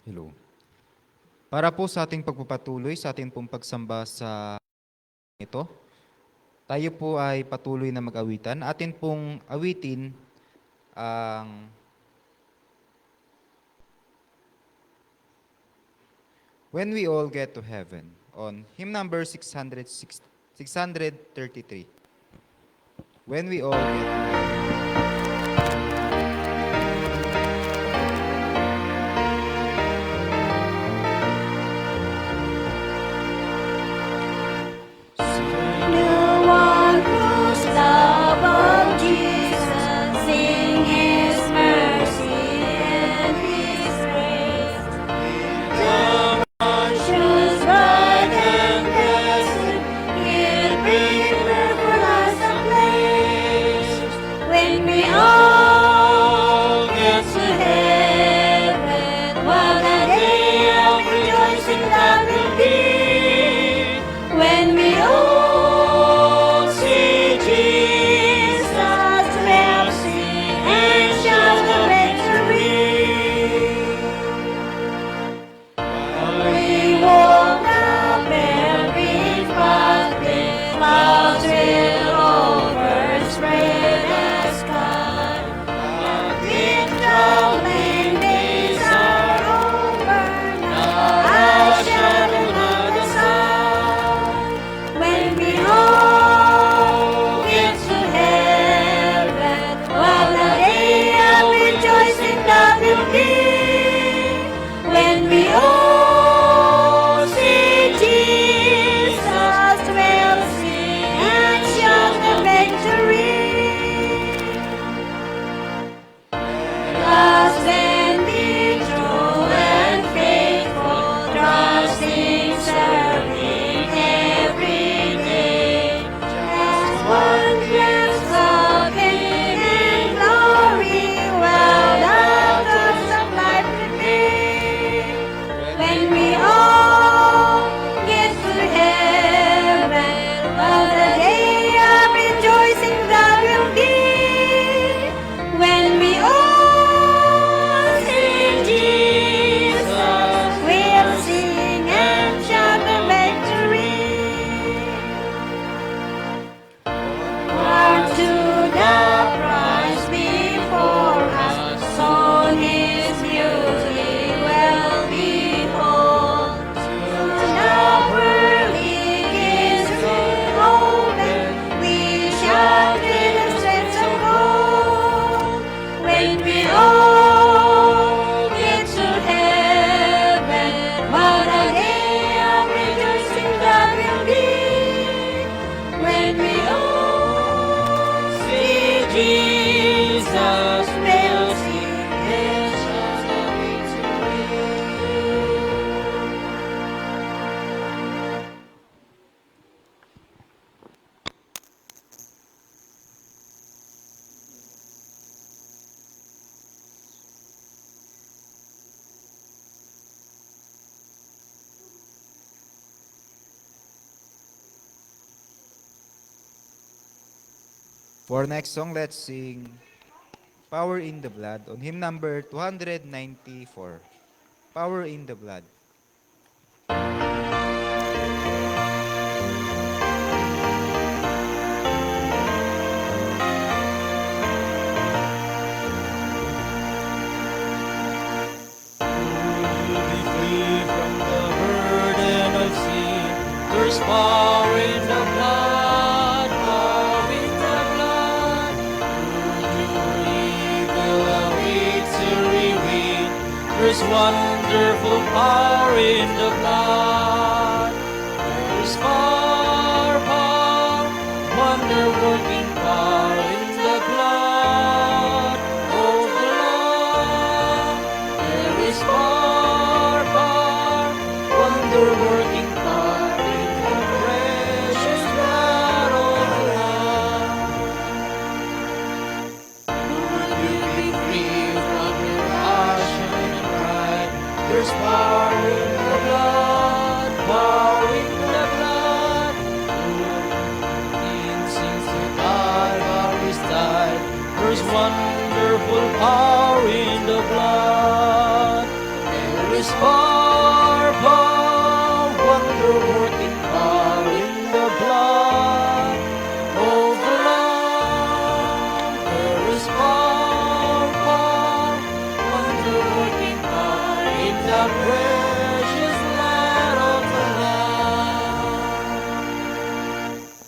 Hello. Para po sa ating pagpapatuloy, sa ating pong pagsamba sa ito, tayo po ay patuloy na mag-awitan. Atin pong awitin ang When We All Get to Heaven on hymn number 633. When We All Get to Heaven. The one whose love of Jesus, sing His mercy and His grace. The conscious bright and blessed, He'll prepare for us a place. When we all get to heaven, what a day of rejoicing that will be. When we all see Jesus, we'll sing and shout the victory. We walk up every pathway, clouds will overspread the sky. The traveling days are over, now I shall another sun. When we all get to heaven, what a day of rejoicing that will be. When we all see Jesus, we'll sing and shout the victory. Trust and be true and faithful, trusting, serving every day. Just one glimpse of Him in glory, while the thoughts of life remain. When we all get to heaven, what a day of rejoicing that will be. When we all see Jesus, we'll sing and shout the victory. Born to the prize before us, sown His beauty well behold. Soon the pearly gates will open, we shall fill the streets of gold. When we all get to heaven, what a day of rejoicing that will be. When we all see Jesus, we'll sing and shout the victory. For our next song, let's sing Power in the Blood on hymn number 294. Power in the Blood. You'll be free from the burden of sin. There's power in the blood, power in the blood. Through evil a victory win. There's wonderful power in the blood. There's power, wonder-working power in the blood of the Lamb. There is power, wonder-working power in the precious blood of the Lamb. Would you be free from your passion and pride? There's power in the blood, power in the blood. In since the Calvary's died, there's wonderful power in the blood. There is power, power, wonder-working power in the blood of the Lamb. There is power, power, wonder-working power in the precious blood of the Lamb.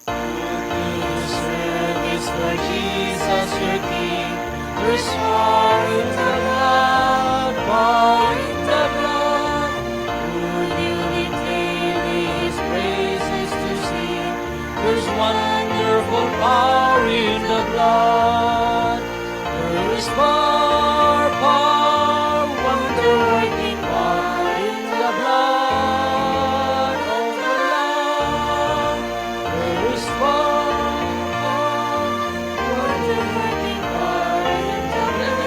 Good service for Jesus your King. There's power in the blood, power in the blood. Would you declare His praises to sing? There's wonderful power in the blood. There is power, power, wonder-working power in the blood of the Lamb. There is power, power, wonder-working power in the blood.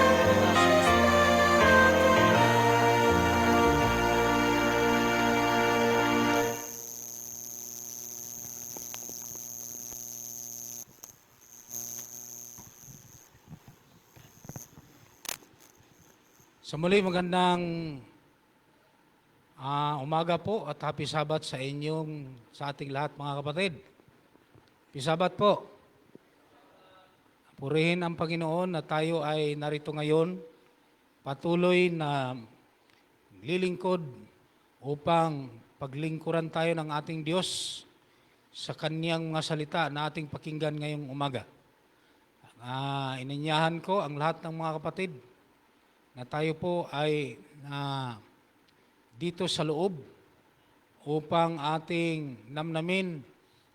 Sa muli, magandang umaga po at happy Sabbath sa sa ating lahat mga kapatid. Happy Sabbath po. Purihin ang Panginoon na tayo ay narito ngayon, patuloy na lilingkod upang paglingkuran tayo ng ating Diyos sa Kaniyang mga salita na ating pakinggan ngayong umaga. Ininyahan ko ang lahat ng mga kapatid na tayo po ay dito sa loob upang ating namnamin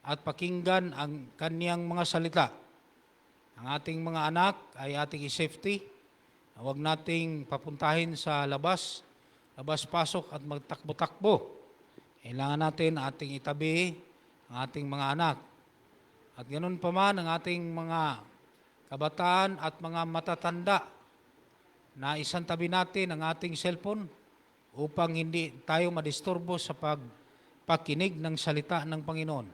at pakinggan ang Kaniyang mga salita. Ang ating mga anak ay ating i-safety. Huwag nating papuntahin sa labas-pasok at magtakbo-takbo. Kailangan natin ating itabi ang ating mga anak. At ganoon pa man ang ating mga kabataan at mga matatanda na isang tabi natin ang ating cellphone upang hindi tayo madisturbo sa pagpakinig ng salita ng Panginoon.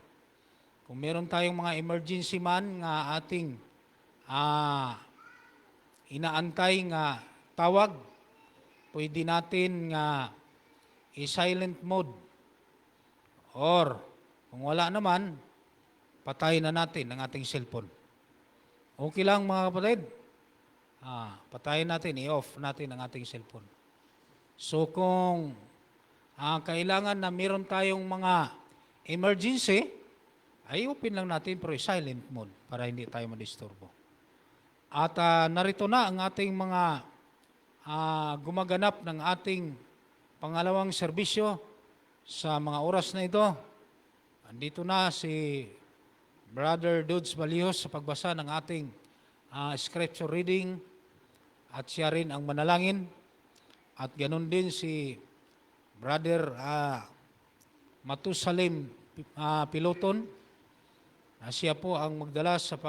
Kung meron tayong mga emergency man nga ating inaantay nga tawag, pwede natin nga i-silent mode or kung wala naman, patayin na natin ang ating cellphone. Okay lang mga kapatid? Patayin natin, i-off natin ang ating cellphone. So kung kailangan na meron tayong mga emergency, ay open lang natin pero silent mode para hindi tayo madisturbo. At narito na ang ating mga gumaganap ng ating pangalawang serbisyo sa mga oras na ito. Andito na si Brother Dudes Balihos sa pagbasa ng ating scripture reading at siya rin ang manalangin. At ganoon din si Brother Matusalem Piloton na siya po ang magdala sa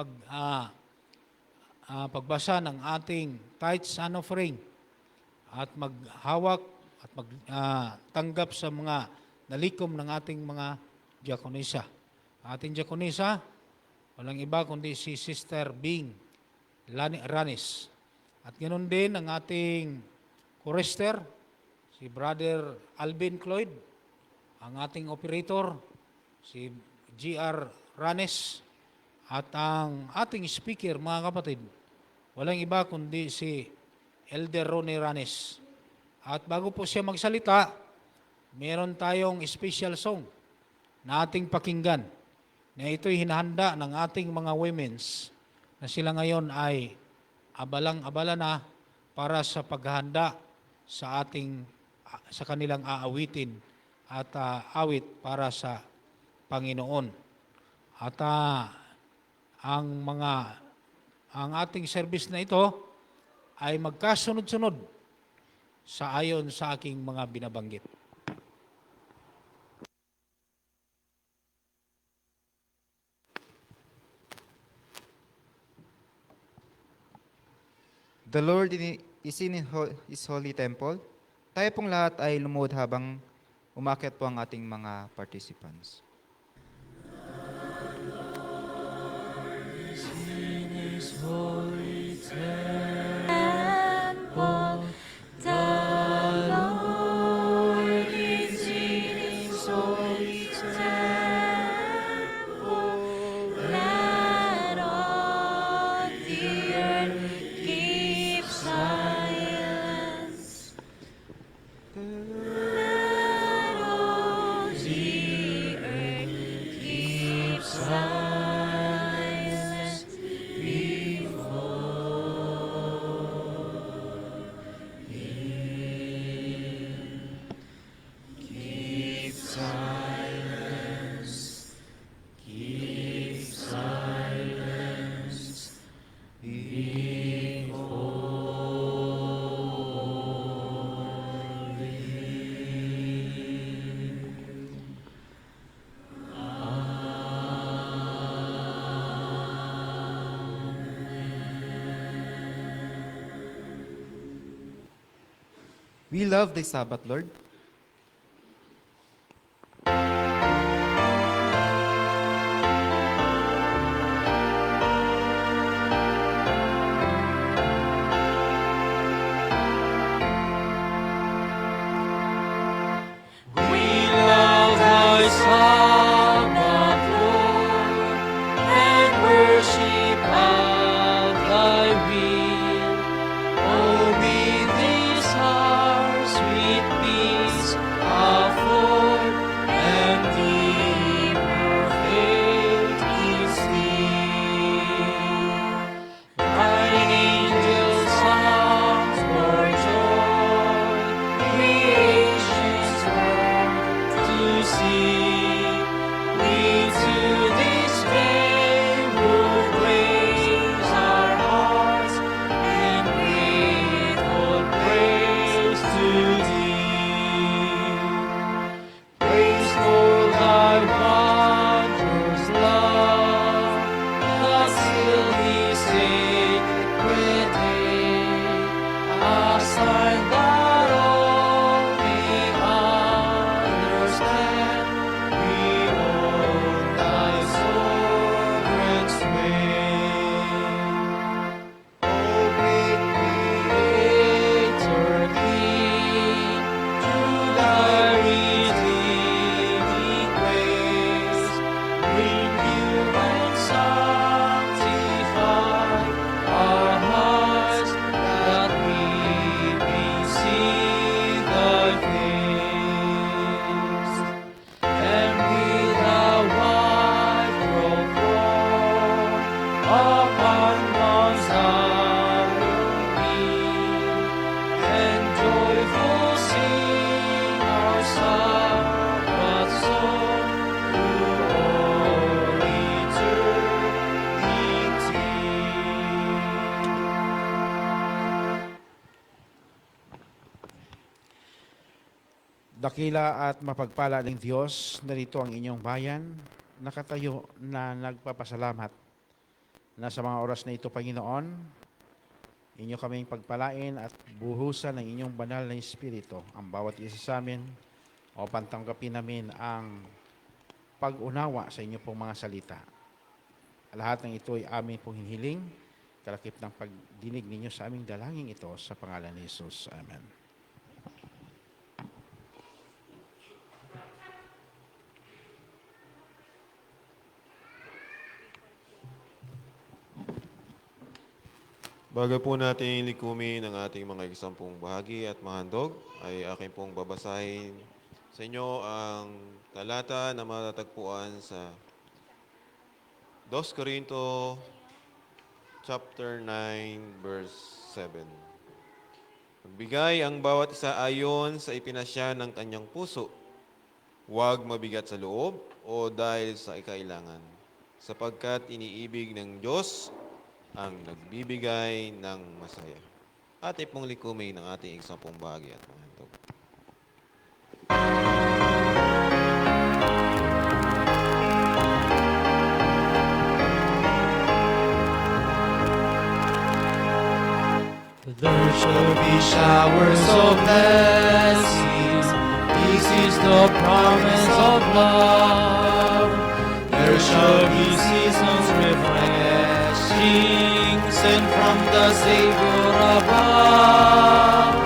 pagbasa ng ating tithes and offering at maghawak at magtanggap sa mga nalikom ng ating mga diakonisa. Ating diakonisa, walang iba kundi si Sister Bing Ranis. At ganoon din ang ating chorister, si Brother Alvin Cloyd, ang ating operator, si G.R. Ranes, at ang ating speaker, mga kapatid, walang iba kundi si Elder Ronnie Ranes. At bago po siya magsalita, meron tayong special song na ating pakinggan na ito'y hinahanda ng ating mga women's na sila ngayon ay abalang-abala na para sa paghahanda sa kanilang aawitin at awit para sa Panginoon. At ang ating service na ito ay magkasunod-sunod sa ayon sa aking mga binabanggit. The Lord is in His holy temple. Tayo pong lahat ay lumuhod habang umakyat po ang ating mga participants. Temple, the Lord We love the Sabbath, Lord. We love thy Sabbath, Lord, and worship at thy will. Oh, be this our sweet peace afford, and be perfect in sleep. Thine angel songs for joy, creation's work to see. We to this day would raise our hearts in grateful praise to thee. Praise for thy wondrous love, that still we sacred day, a sign that all may understand, we own thy sovereign sway. O great Creator King, through thy redeeming grace, renew and sanctify our hearts, that we may see thy face. And with a wide throne upon Mount Zion be, and joyful sing our Sabbath song through all eternity. Dakila at mapagpala ng Diyos, narito ang inyong bayan, nakatayo na nagpapasalamat na sa mga oras na ito, Panginoon, inyo kaming pagpalain at buhusan ng inyong banal na Espiritu ang bawat isa sa amin o pantanggapin namin ang pag-unawa sa inyo pong mga salita. Lahat ng ito ay amin pong hinihiling, kalakip ng pagdinig ninyo sa aming dalangin ito sa pangalan ni Jesus. Amen. Bago po natin likumin ang ating mga isampung bahagi at mahandog, ay aking pong babasahin sa inyo ang talata na matatagpuan sa 2 Corinto chapter 9 verse 7. Magbigay ang bawat isa ayon sa ipinasya ng kanyang puso. Huwag mabigat sa loob o dahil sa ikailangan, sapagkat iniibig ng Diyos ang nagbibigay ng masaya. Ating pong likumin ang ating isampung bahagi at mahandog. There shall be showers of blessings. This is the promise of love. There shall be seasons refreshing, sent from the Savior above.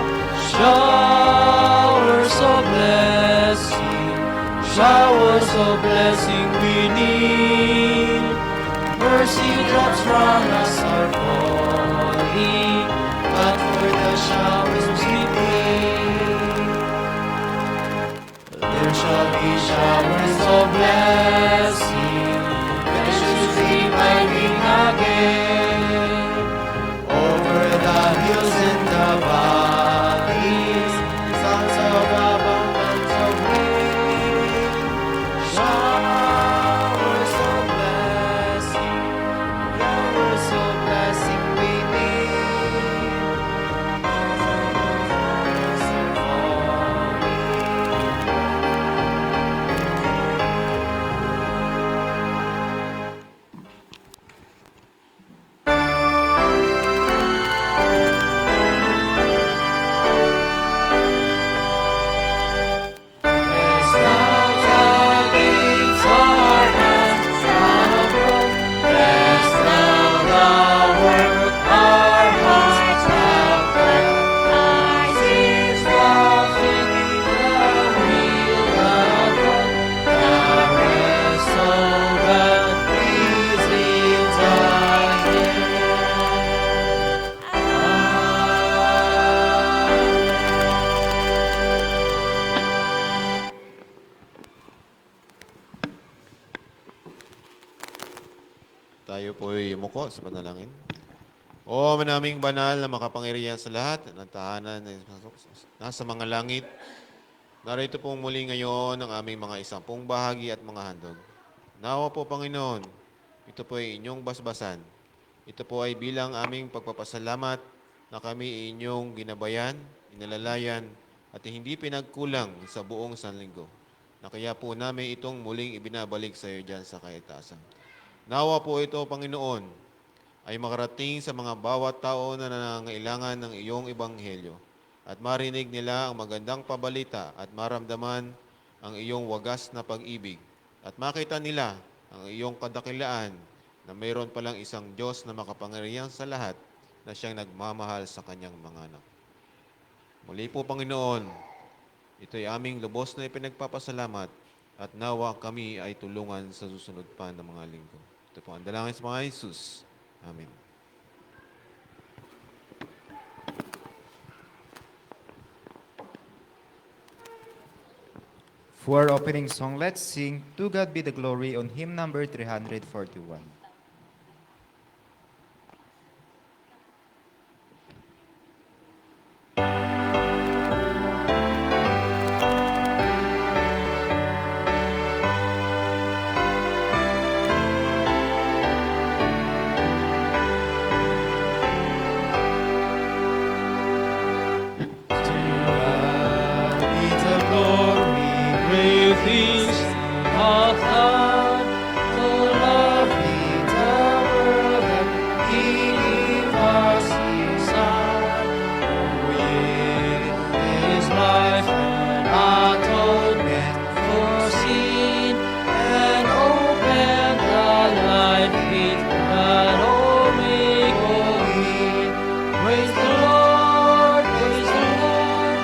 Showers of blessing, showers of blessing we need. Mercy drops from us are falling, but for the showers we pray. There shall be showers of blessing, precious reviving again, over the hills and the valleys, songs of abundance of rain. Showers of blessing, showers of blessing we need. po sa panalangin. O manaming banal na makapangyarihan sa lahat ng tahanan na nasa mga langit, narito pong muli ngayon ang aming mga isampung bahagi at mga handog. Nawa po, Panginoon, ito po ay inyong basbasan. Ito po ay bilang aming pagpapasalamat na kami inyong ginabayan, inalalayan, at hindi pinagkulang sa buong sanlinggo. Na kaya po namin itong muling ibinabalik sa iyo dyan sa kaitaasan. Nawa po ito, Panginoon, ay makarating sa mga bawat tao na nangangailangan ng iyong ebanghelyo at marinig nila ang magandang pabalita at maramdaman ang iyong wagas na pag-ibig at makita nila ang iyong kadakilaan na mayroon palang isang Diyos na makapangyarihan sa lahat na siyang nagmamahal sa kanyang mga anak. Muli po, Panginoon, ito'y aming lubos na ipinagpapasalamat at nawa kami ay tulungan sa susunod pa ng mga linggo. Ito po ang dalangin sa mga Jesus. Amen. For our opening song, let's sing To God Be the Glory on hymn number 341. Be the glory, great things hath done. So lovely the world that He gave us His Son. Oh, yea, His life and atonement for sin, and open the life gate that all may go in. Praise the Lord, praise the Lord.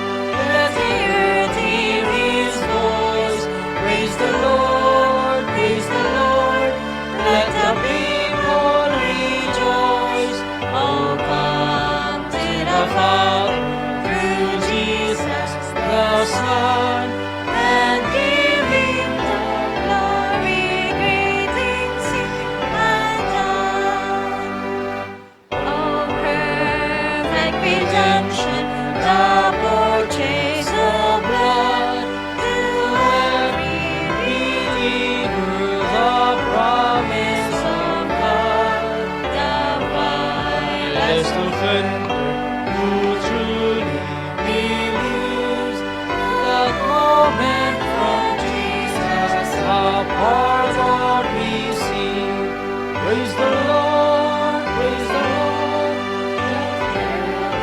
Let the earth hear His voice. Praise the Lord, praise the Lord. Let the people rejoice. Oh, come to the Father through Jesus the Son, and give Him the glory. Great things He hath done. Oh, perfect redemption, the purchase of blood, to every believer the promise of God. The vilest Blessed offender who truly believes that moment from Jesus our pardon receive. Praise the Lord, praise the Lord.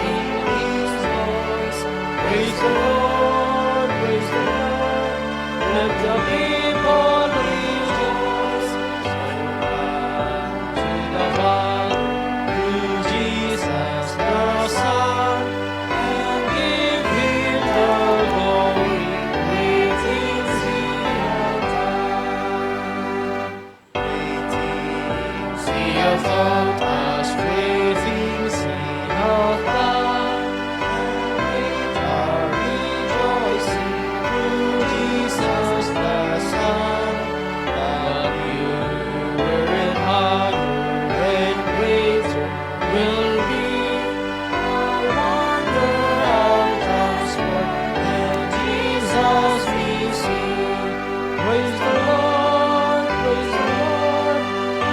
hear His voice. Praise the Lord, praise the Lord. Let the people rejoice. To the Father, through Jesus the Son, and give Him the glory. Great things He hath done. Great things He hath taught us. Great things He hath done. Great our rejoicing through Jesus the Son. But nearer and higher and greater will be our wonder, our transport, and Jesus we see. Praise the Lord, praise the Lord.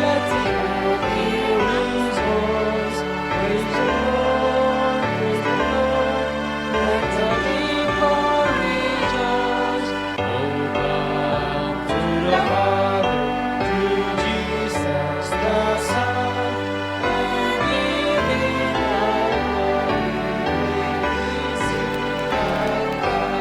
Let the earth hear His voice. Praise the Lord, praise the Lord. Let the people rejoice. Oh, come to the Father through Jesus the Son, and give Him the glory. Great things He hath done.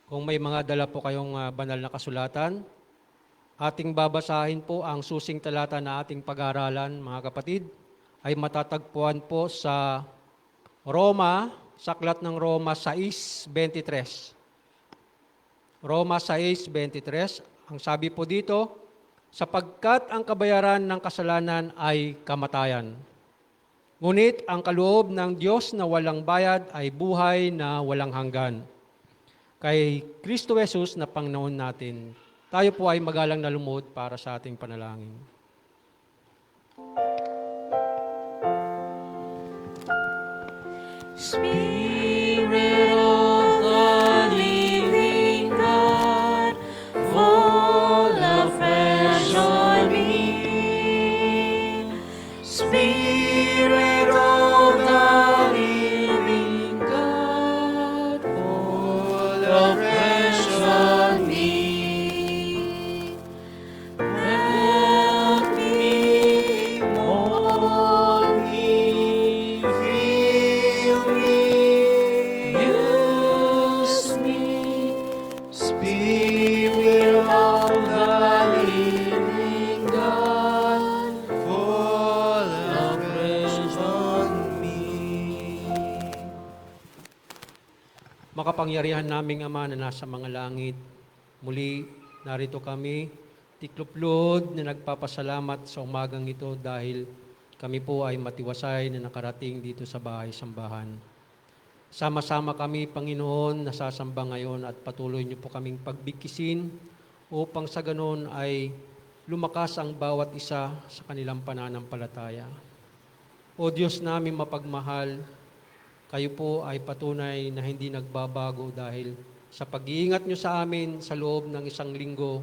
Kung may mga dala po kayong banal na kasulatan, ating babasahin po ang susing talata na ating pag-aralan, mga kapatid, ay matatagpuan po sa Roma, sa aklat ng Roma 6:23. Roma 6:23, ang sabi po dito, sapagkat ang kabayaran ng kasalanan ay kamatayan. Ngunit ang kaloob ng Diyos na walang bayad ay buhay na walang hanggan. Kay Kristo Jesus na Panginoon natin, tayo po ay magalang na lumuhod para sa ating panalangin. Spirit of the living God, fall afresh on me. Spirit of the living God, fall afresh on me. Help me, mold me, fill me, use me, Spirit of the living God, fall afresh on me. Makapangyarihan naming Ama na nasa mga langit, muli narito kami, tikluplod na nagpapasalamat sa umagang ito dahil kami po ay matiwasay na nakarating dito sa bahay-sambahan. Sama-sama kami, Panginoon, nasasamba ngayon at patuloy niyo po kaming pagbigkisin upang sa ganon ay lumakas ang bawat isa sa kanilang pananampalataya. O Diyos namin mapagmahal, kayo po ay patunay na hindi nagbabago dahil sa pag-iingat niyo sa amin sa loob ng isang linggo,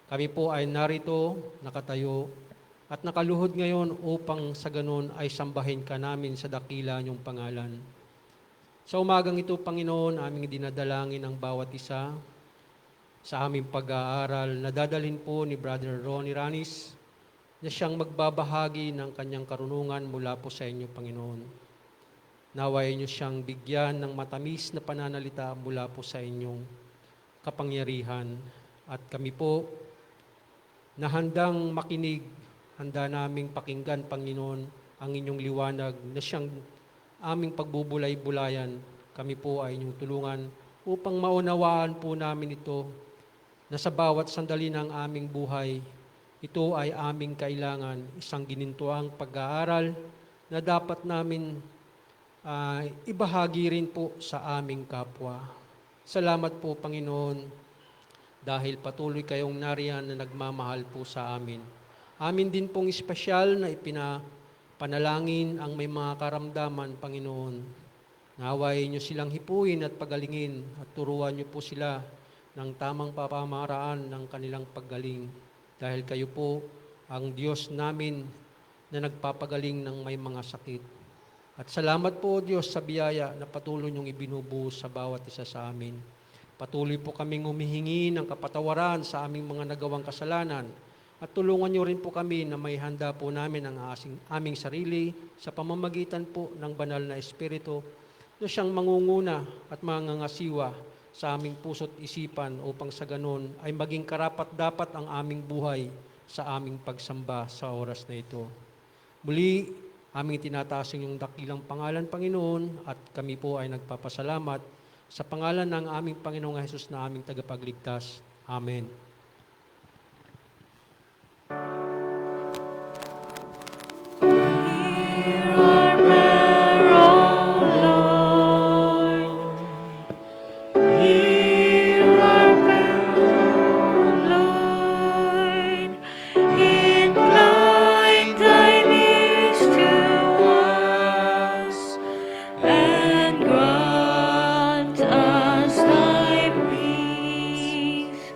kami po ay narito, nakatayo, at nakaluhod ngayon upang sa ganon ay sambahin ka namin sa dakila niyong pangalan. Sa umagang ito, Panginoon, aming dinadalangin ang bawat isa sa aming pag-aaral na dadalhin po ni Brother Ronnie Ranis na siyang magbabahagi ng kanyang karunungan mula po sa inyo, Panginoon. Naway niyo siyang bigyan ng matamis na pananalita mula po sa inyong kapangyarihan. At kami po na handang makinig, handa naming pakinggan, Panginoon, ang inyong liwanag na siyang aming pagbubulay-bulayan. Kami po ay inyong tulungan upang maunawaan po namin ito na sa bawat sandali ng aming buhay, ito ay aming kailangan, isang ginintuang pag-aaral na dapat namin ibahagi rin po sa aming kapwa. Salamat po, Panginoon, dahil patuloy kayong nariyan na nagmamahal po sa amin. Amin din pong espesyal na ipinapanalangin ang may mga karamdaman, Panginoon. Naway niyo silang hipuin at pagalingin at turuan niyo po sila ng tamang pamamaraan ng kanilang paggaling. Dahil kayo po ang Diyos namin na nagpapagaling ng may mga sakit. At salamat po, Diyos, sa biyaya na patuloy niyong ibinubuhos sa bawat isa sa amin. Patuloy po kaming humihingi ng kapatawaran sa aming mga nagawang kasalanan at tulungan niyo rin po kami na may handa po namin ang aming sarili sa pamamagitan po ng banal na Espiritu na siyang mangunguna at mangangasiwa sa aming puso't isipan upang sa ganon ay maging karapat-dapat ang aming buhay sa aming pagsamba sa oras na ito. Muli, aming tinataas yung dakilang pangalan, Panginoon, at kami po ay nagpapasalamat sa pangalan ng aming Panginoong Jesus na aming tagapagligtas. Amen. Hear our prayer, O Lord. Hear our prayer, O Lord. Incline thine ears to us, and grant us thy peace.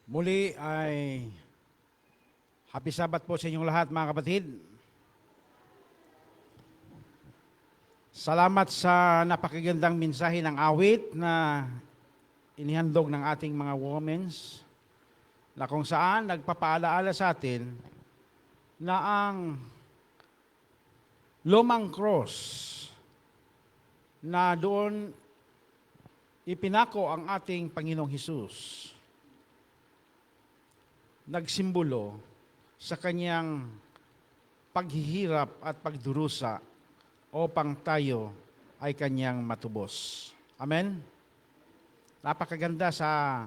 Muli ay happy Sabat po sa inyong lahat mga kapatid. Salamat sa napakagandang mensahe ng awit na inihandog ng ating mga womens na kung saan nagpapaalaala sa atin na ang lumang cross na doon ipinako ang ating Panginoong Hesus nagsimbolo sa kanyang paghihirap at pagdurusa upang tayo ay kanyang matubos. Amen? Napakaganda sa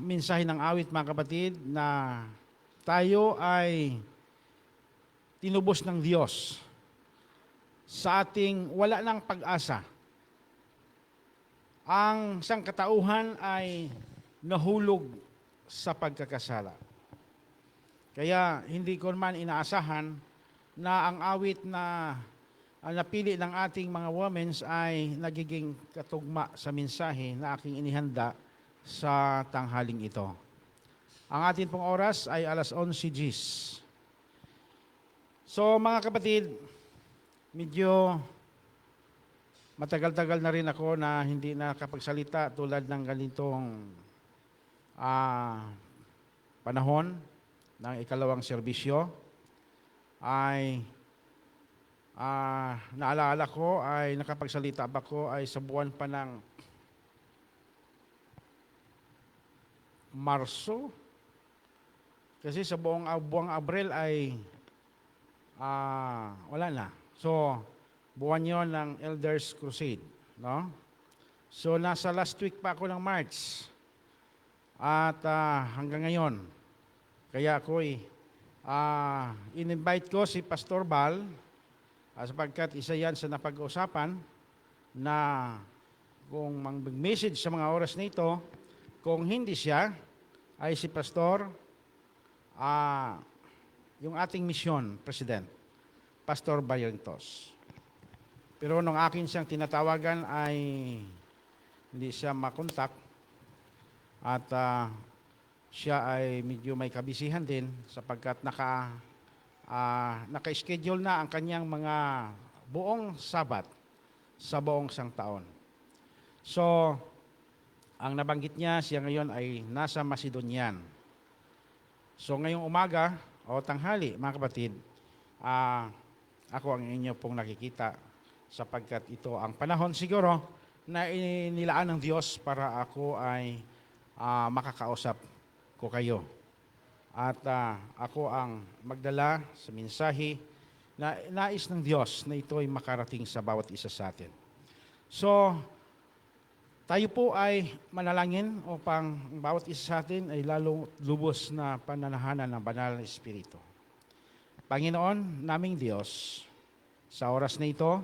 mensahe ng awit mga kapatid na tayo ay tinubos ng Diyos sa ating wala ng pag-asa. Ang sangkatauhan ay nahulog sa pagkakasala. Kaya hindi ko man inaasahan na ang awit na napili ng ating mga womens ay nagiging katugma sa mensahe na aking inihanda sa tanghaling ito. Ang ating pong oras ay alas 11 Gs. So mga kapatid, medyo matagal-tagal na rin ako na hindi nakapagsalita tulad ng ganitong panahon ng ikalawang serbisyo. Ay naalala ko ay nakapagsalita ba ko ay sa buwan pa ng Marso. Kasi sa buwang Abril ay wala na. So, buwan yon ng Elders Crusade. No? So, nasa last week pa ako ng March. At hanggang ngayon. Kaya ako in-invite ko si Pastor Bal sapagkat isa yan sa napag-usapan na kung mag-message sa mga oras na ito, kung hindi siya, ay si Pastor, yung ating mission, President, Pastor Barrientos. Pero nung akin siyang tinatawagan ay hindi siya makontak at siya ay medyo may kabisihan din sapagkat naka-schedule na ang kanyang mga buong Sabat sa buong isang taon. So, ang nabanggit niya, siya ngayon ay nasa Macedonian. So, ngayong umaga o tanghali, mga kapatid, ako ang inyo pong nakikita sapagkat ito ang panahon siguro na inilaan ng Diyos para ako ay makakausap ko kayo. At ako ang magdala sa mensahe na nais ng Diyos na ito ay makarating sa bawat isa sa atin. So, tayo po ay manalangin upang ang bawat isa sa atin ay lalong lubos na pananahanan ng banal na Espiritu. Panginoon, naming Diyos, sa oras na ito,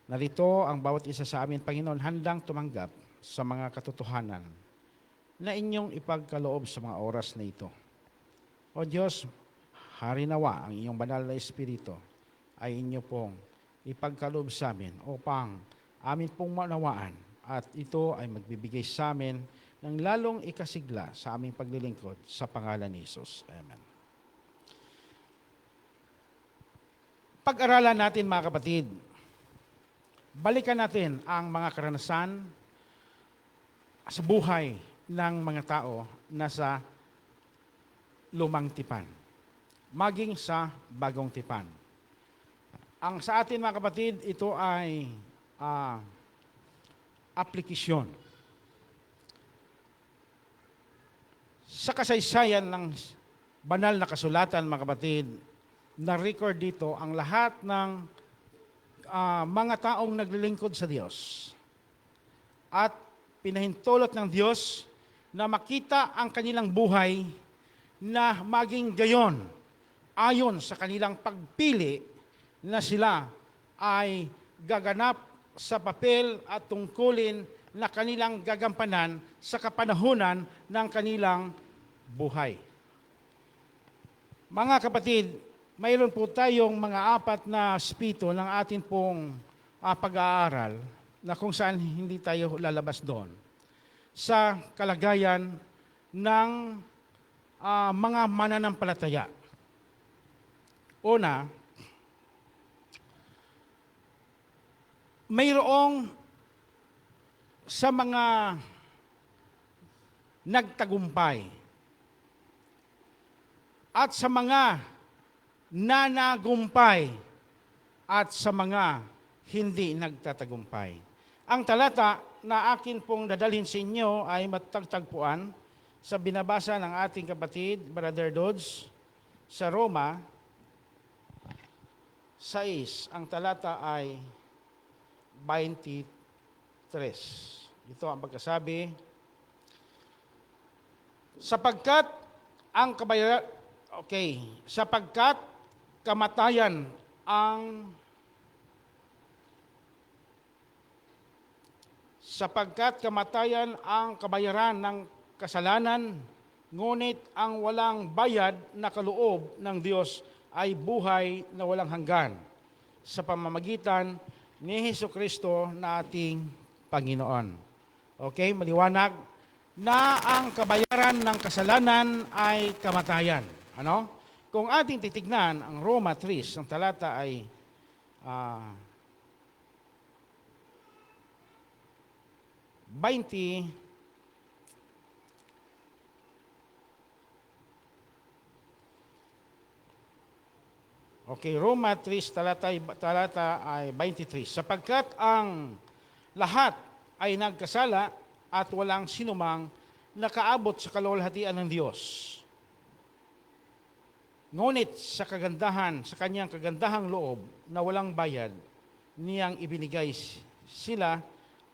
narito ang bawat isa sa amin, Panginoon, handang tumanggap sa mga katotohanan na inyong ipagkaloob sa mga oras na ito. O Diyos, harinawa ang inyong banal na Espiritu ay inyo pong ipagkaloob sa amin upang amin pong maunawaan at ito ay magbibigay sa amin ng lalong ikasigla sa aming paglilingkod sa pangalan ni Jesus. Amen. Pag-aralan natin mga kapatid, balikan natin ang mga karanasan sa buhay ng mga tao na sa lumang tipan, maging sa bagong tipan. Ang sa atin mga kapatid, ito ay aplikasyon. Sa kasaysayan ng banal na kasulatan mga kapatid, na-record dito ang lahat ng mga taong naglilingkod sa Diyos. At pinahintulot ng Diyos na makita ang kanilang buhay na maging gayon ayon sa kanilang pagpili na sila ay gaganap sa papel at tungkulin na kanilang gagampanan sa kapanahunan ng kanilang buhay. Mga kapatid, mayroon po tayong mga apat na spito ng atin pong pag-aaral na kung saan hindi tayo lalabas doon. Sa kalagayan ng mga mananampalataya. Una, mayroong sa mga nagtagumpay at sa mga nanagumpay at sa mga hindi nagtatagumpay. Ang talata na akin pong dadalhin sa inyo ay matatagpuan sa binabasa ng ating kapatid, Brother Dodds, sa Roma 6. Ang talata ay 23. Ito ang pagkasabi, sapagkat kamatayan ang kabayaran ng kasalanan, ngunit ang walang bayad na kaloob ng Diyos ay buhay na walang hanggan sa pamamagitan ni Hesukristo na ating Panginoon. Okay, maliwanag na ang kabayaran ng kasalanan ay kamatayan. Ano? Kung ating titignan ang Roma 3, ang talata ay 20. Okay, Roma 3, talata ay 23. Sapagkat ang lahat ay nagkasala at walang sinumang nakaabot sa kaluwalhatian ng Diyos. Ngunit sa kanyang kagandahang loob na walang bayad, niyang ibinigay sila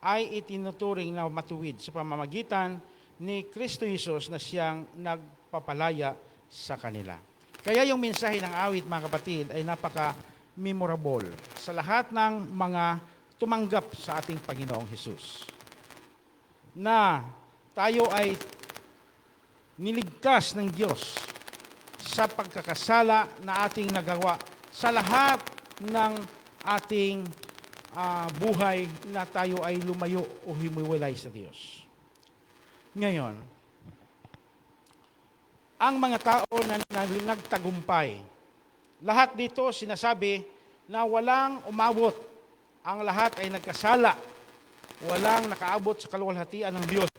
ay itinuturing na matuwid sa pamamagitan ni Kristo Jesus na siyang nagpapalaya sa kanila. Kaya yung mensahe ng awit, mga kapatid, ay napaka-memorable sa lahat ng mga tumanggap sa ating Panginoong Hesus. Na tayo ay niligtas ng Diyos sa pagkakasala na ating nagawa sa lahat ng ating buhay na tayo ay lumayo o himiwalay sa Diyos. Ngayon, ang mga tao na nagtagumpay, lahat dito sinasabi na walang umabot. Ang lahat ay nagkasala. Walang nakaabot sa kaluwalhatian ng Diyos.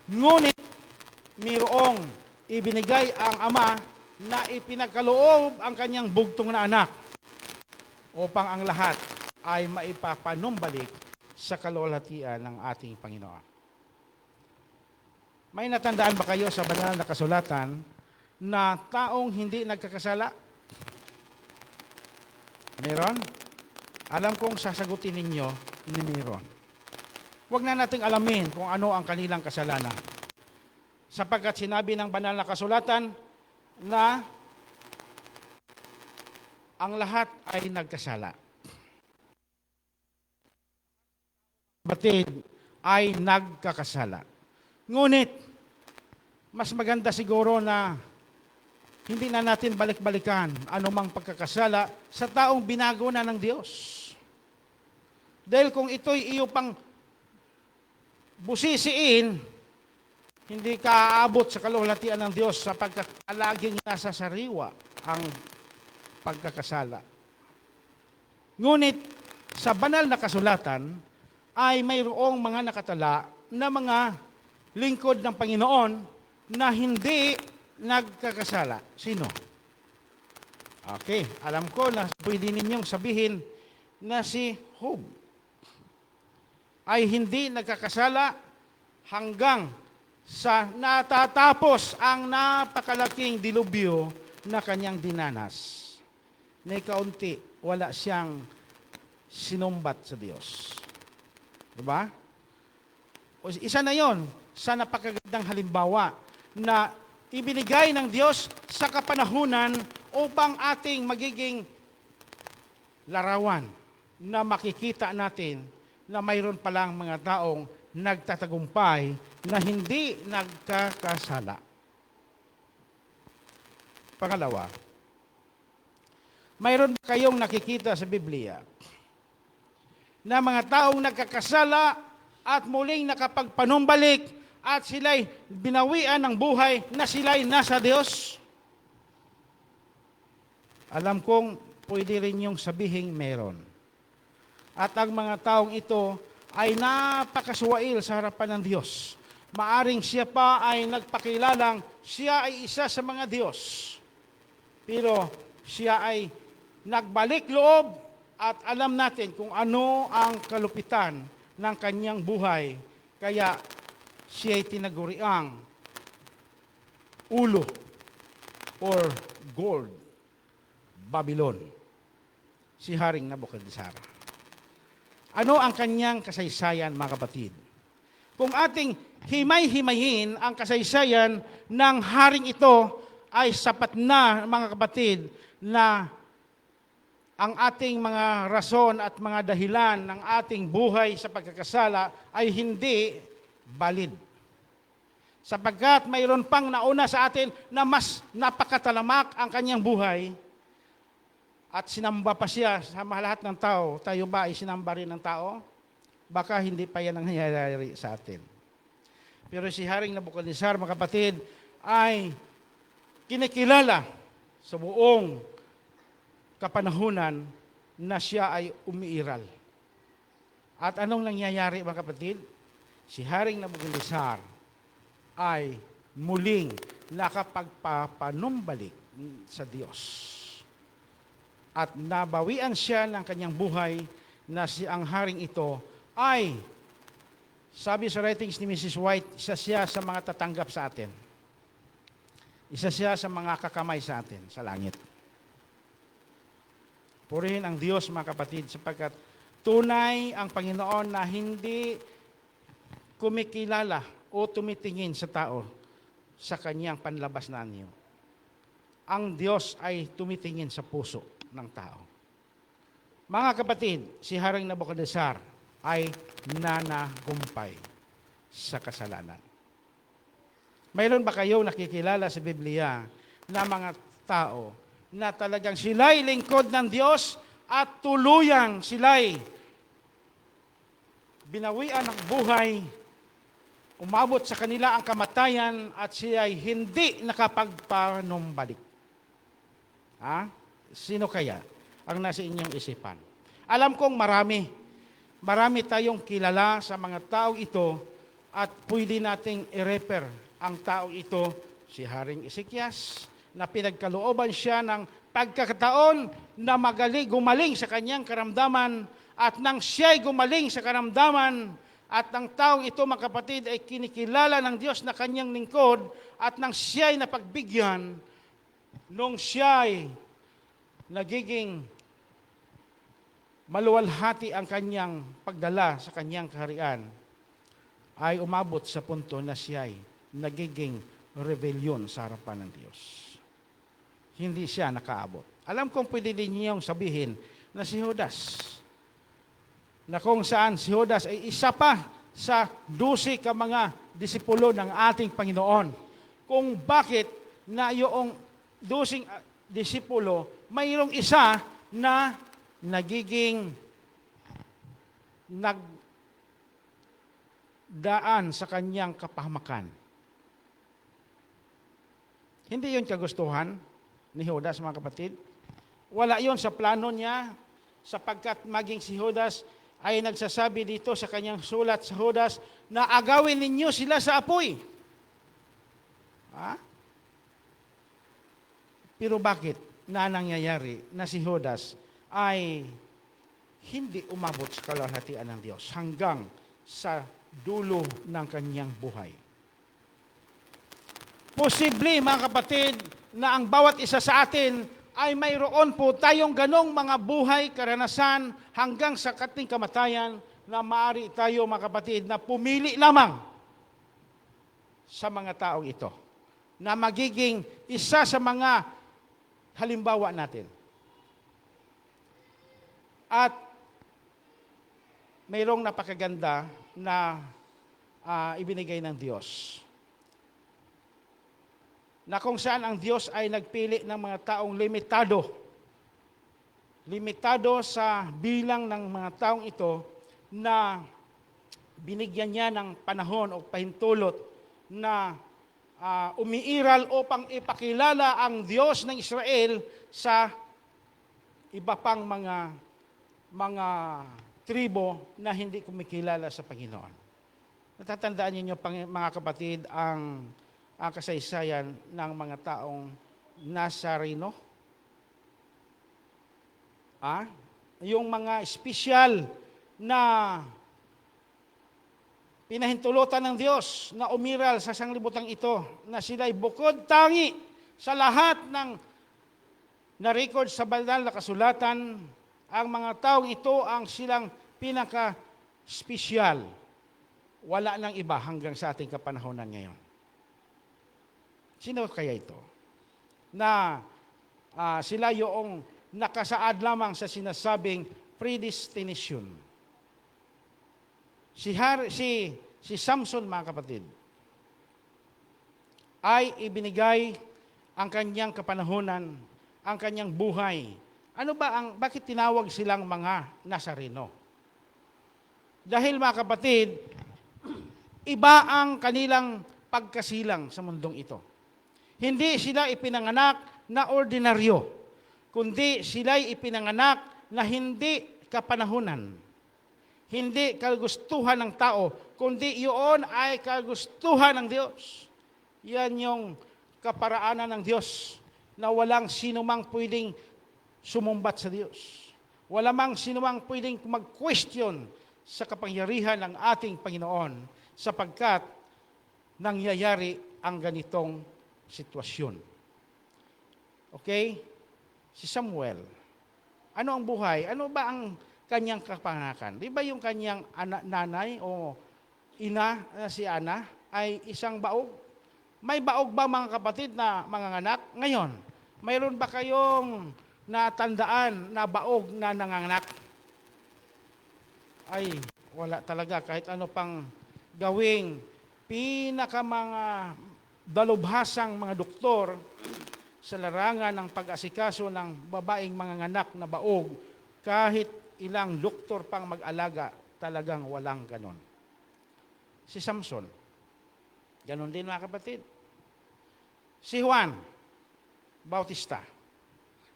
Ngunit, mayroong ibinigay ang Ama na ipinagkaloob ang kanyang bugtong na anak upang ang lahat ay maipapanumbalik sa kaluwalhatian ng ating Panginoon. May natandaan ba kayo sa banal na kasulatan na taong hindi nagkakasala? Meron? Alam kong sasagutin ninyo, hindi meron. Huwag na nating alamin kung ano ang kanilang kasalanan. Sapagkat sinabi ng banal na kasulatan na ang lahat ay nagkasala. Batid ay nagkakasala. Ngunit, mas maganda siguro na hindi na natin balik-balikan anumang pagkakasala sa taong binago na ng Diyos. Dahil kung ito'y iyo pang busisiin, hindi ka aabot sa kaluwalhatian ng Diyos sapagkat laging nasa sariwa ang pagkakasala. Ngunit sa banal na kasulatan ay mayroong mga nakatala na mga lingkod ng Panginoon na hindi nagkakasala. Sino? Okay, alam ko na pwede ninyong sabihin na si Job ay hindi nagkakasala hanggang sa natatapos ang napakalaking dilubyo na kanyang dinanas. Na kaunti, wala siyang sinumbat sa Diyos. Diba? Isa na yon sa napakagandang halimbawa na ibinigay ng Diyos sa kapanahunan upang ating magiging larawan na makikita natin na mayroon palang mga taong nagtatagumpay na hindi nagkakasala. Pangalawa, mayroon kayong nakikita sa Biblia na mga taong nagkakasala at muling nakapagpanumbalik at sila'y binawian ng buhay na sila'y nasa Diyos? Alam kong pwede rin yung sabihin meron. At ang mga taong ito ay napakaswail sa harapan ng Diyos. Maaring siya pa ay nagpakilalang siya ay isa sa mga Diyos. Pero siya ay nagbalik loob at alam natin kung ano ang kalupitan ng kanyang buhay. Kaya siya ay tinaguriang ulo or gold Babylon, si Haring Nabukadnezar. Ano ang kanyang kasaysayan, mga kapatid? Kung ating himay-himayin ang kasaysayan ng haring ito, ay sapat na, mga kapatid, na ang ating mga rason at mga dahilan ng ating buhay sa pagkakasala ay hindi valid. Sapagkat mayroon pang nauna sa atin na mas napakatalamak ang kanyang buhay at sinamba pa siya sa lahat ng tao. Tayo ba ay sinamba rin ng tao? Baka hindi pa yan ang nangyayari sa atin. Pero si Haring Nabukadnezar, mga kapatid, ay kinikilala sa buong kapanahunan na siya ay umiiral. At anong nangyayari, mga kapatid? Si Haring Nabukadnezar ay muling nakapagpapanumbalik sa Diyos. At nabawian siya ng kanyang buhay na si ang haring ito ay, sabi sa writings ni Mrs. White, isa siya sa mga tatanggap sa atin. Isa siya sa mga kakamay sa atin sa langit. Purihin ang Diyos, mga kapatid, sapagkat tunay ang Panginoon na hindi kumikilala o tumitingin sa tao sa kanyang panlabas na anyo. Ang Diyos ay tumitingin sa puso ng tao. Mga kapatid, si Haring Nabukadnezar ay nanagumpay sa kasalanan. Mayroon ba kayo nakikilala sa Biblia na mga tao na talagang sila'y lingkod ng Diyos at tuluyang sila'y binawian ng buhay, umabot sa kanila ang kamatayan at siya'y hindi nakapagpanumbalik? Ha? Sino kaya ang nasa inyong isipan? Alam kong marami tayong kilala sa mga taong ito at pwede nating i-refer ang taong ito, si Haring Ezekias, na pinagkalooban siya ng pagkakataon na gumaling sa kanyang karamdaman at nang siya'y gumaling sa karamdaman at ang taong ito, mga kapatid, ay kinikilala ng Diyos na kanyang lingkod at nang siya'y napagbigyan, nung siya'y nagiging maluwalhati ang kanyang pagdala sa kanyang kaharian, ay umabot sa punto na siya'y nagiging rebellion sa harapan ng Diyos. Hindi siya nakaabot. Alam kong pwede din niyong sabihin na si Judas, na kung saan si Judas ay isa pa sa 12 ka mga disipulo ng ating Panginoon. Kung bakit na yung 12 disipulo, mayroong isa na nagiging nagdaan sa kanyang kapahamakan. Hindi yun kagustuhan ni Judas, mga kapatid. Wala yun sa plano niya, sapagkat maging si Judas ay nagsasabi dito sa kanyang sulat sa Judas na agawin ninyo sila sa apoy. Ha? Pero bakit na nangyayari na si Judas ay hindi umabot sa kalwalhatian ng Diyos hanggang sa dulo ng kanyang buhay? Posible, mga kapatid, na ang bawat isa sa atin ay mayroon po tayong ganong mga buhay, karanasan, hanggang sa kating kamatayan na maaari tayo, mga kapatid, na pumili lamang sa mga taong ito na magiging isa sa mga halimbawa natin. At mayroong napakaganda na ibinigay ng Diyos, na kung saan ang Diyos ay nagpili ng mga taong limitado sa bilang ng mga taong ito na binigyan niya ng panahon o pahintulot na umiiral upang ipakilala ang Diyos ng Israel sa iba pang mga tribo na hindi kumikilala sa Panginoon. Natatandaan ninyo, mga kapatid, ang kasaysayan ng mga taong Nazareno? Yung mga espesyal na pinahintulutan ng Diyos na umiral sa sanglibutang ito, na sila'y bukod tangi sa lahat ng na-record sa banal na kasulatan, ang mga taong ito ang silang pinaka-espesyal. Wala nang iba hanggang sa ating kapanahonan ngayon. Sino kaya ito? Na sila yung nakasaad lamang sa sinasabing predestination. Si Samson, mga kapatid, ay ibinigay ang kanyang kapanahonan, ang kanyang buhay. Bakit tinawag silang mga Nazareno? Dahil, mga kapatid, iba ang kanilang pagkasilang sa mundong ito. Hindi sila ipinanganak na ordinaryo, kundi sila'y ipinanganak na hindi kapanahunan. Hindi kagustuhan ng tao, kundi iyon ay kagustuhan ng Diyos. Yan yung kaparaanan ng Diyos na walang sinumang pwedeng sumumbat sa Diyos. Walang sinumang pwedeng mag-question sa kapangyarihan ng ating Panginoon sapagkat nangyayari ang ganitong sitwasyon. Okay? Si Samuel, ano ang buhay? Ano ba ang kanyang kapanganakan? Di ba yung kanyang nanay o ina si Ana ay isang baog? May baog ba, mga kapatid, na manganganak? Ngayon, mayroon ba kayong natandaan na baog na nanganganak? Ay, wala talaga. Kahit ano pang gawing mga dalubhasang mga doktor sa larangan ng pag-asikaso ng babaeng manganganak na baog, kahit ilang doktor pang mag-alaga, talagang walang ganon. Si Samson, ganon din, mga kapatid. Si Juan Bautista,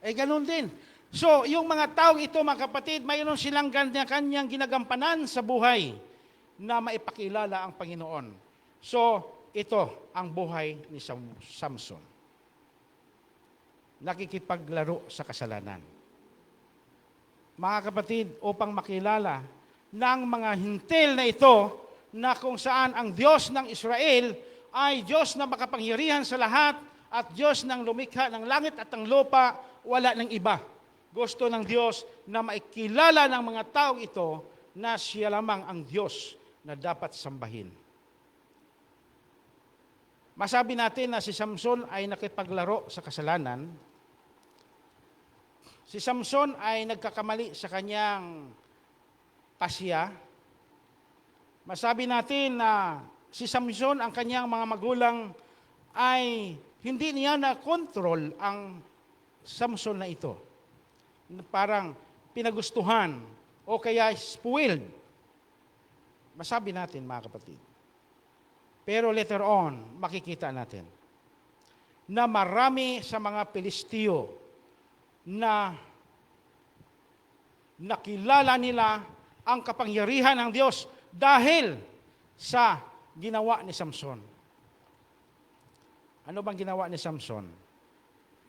ganon din. So, yung mga taong ito, mga kapatid, mayroon silang kanyang ginagampanan sa buhay na maipakilala ang Panginoon. So, ito ang buhay ni Samson. Nakikipaglaro sa kasalanan. Mga kapatid, upang makilala ng mga hintil na ito na kung saan ang Diyos ng Israel ay Diyos na makapangyarihan sa lahat at Diyos ng lumikha ng langit at ng lupa, wala ng iba. Gusto ng Diyos na maikilala ng mga taong ito na siya lamang ang Diyos na dapat sambahin. Masabi natin na si Samson ay nakipaglaro sa kasalanan. Si Samson ay nagkakamali sa kanyang pasya. Masabi natin na si Samson, ang kanyang mga magulang, ay hindi niya na-control ang Samson na ito. Parang pinagustuhan o kaya spoiled. Masabi natin, mga kapatid. Pero later on, makikita natin na marami sa mga Pilisteo na nakilala nila ang kapangyarihan ng Diyos dahil sa ginawa ni Samson. Ano bang ginawa ni Samson?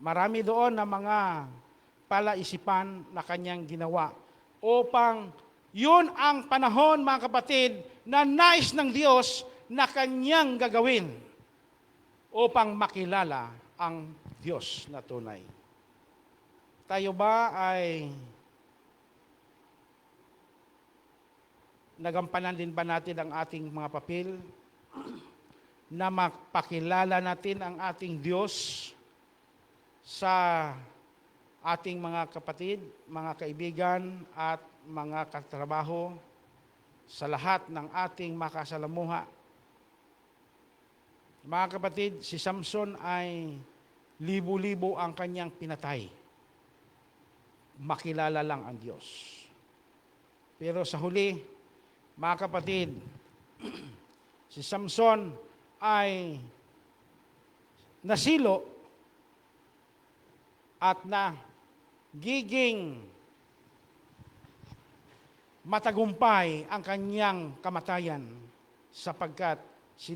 Marami doon na mga palaisipan na kanyang ginawa upang yun ang panahon, mga kapatid, na nais ng Diyos na kanyang gagawin upang makilala ang Diyos na tunay. Tayo ba ay nagampanan din ba natin ang ating mga papel na mapakilala natin ang ating Diyos sa ating mga kapatid, mga kaibigan at mga katrabaho, sa lahat ng ating makasalamuha? Mga kapatid, si Samson ay libo-libo ang kanyang pinatay. Makilala lang ang Diyos. Pero sa huli, mga kapatid, si Samson ay nasilo at nagiging matagumpay ang kanyang kamatayan sapagkat si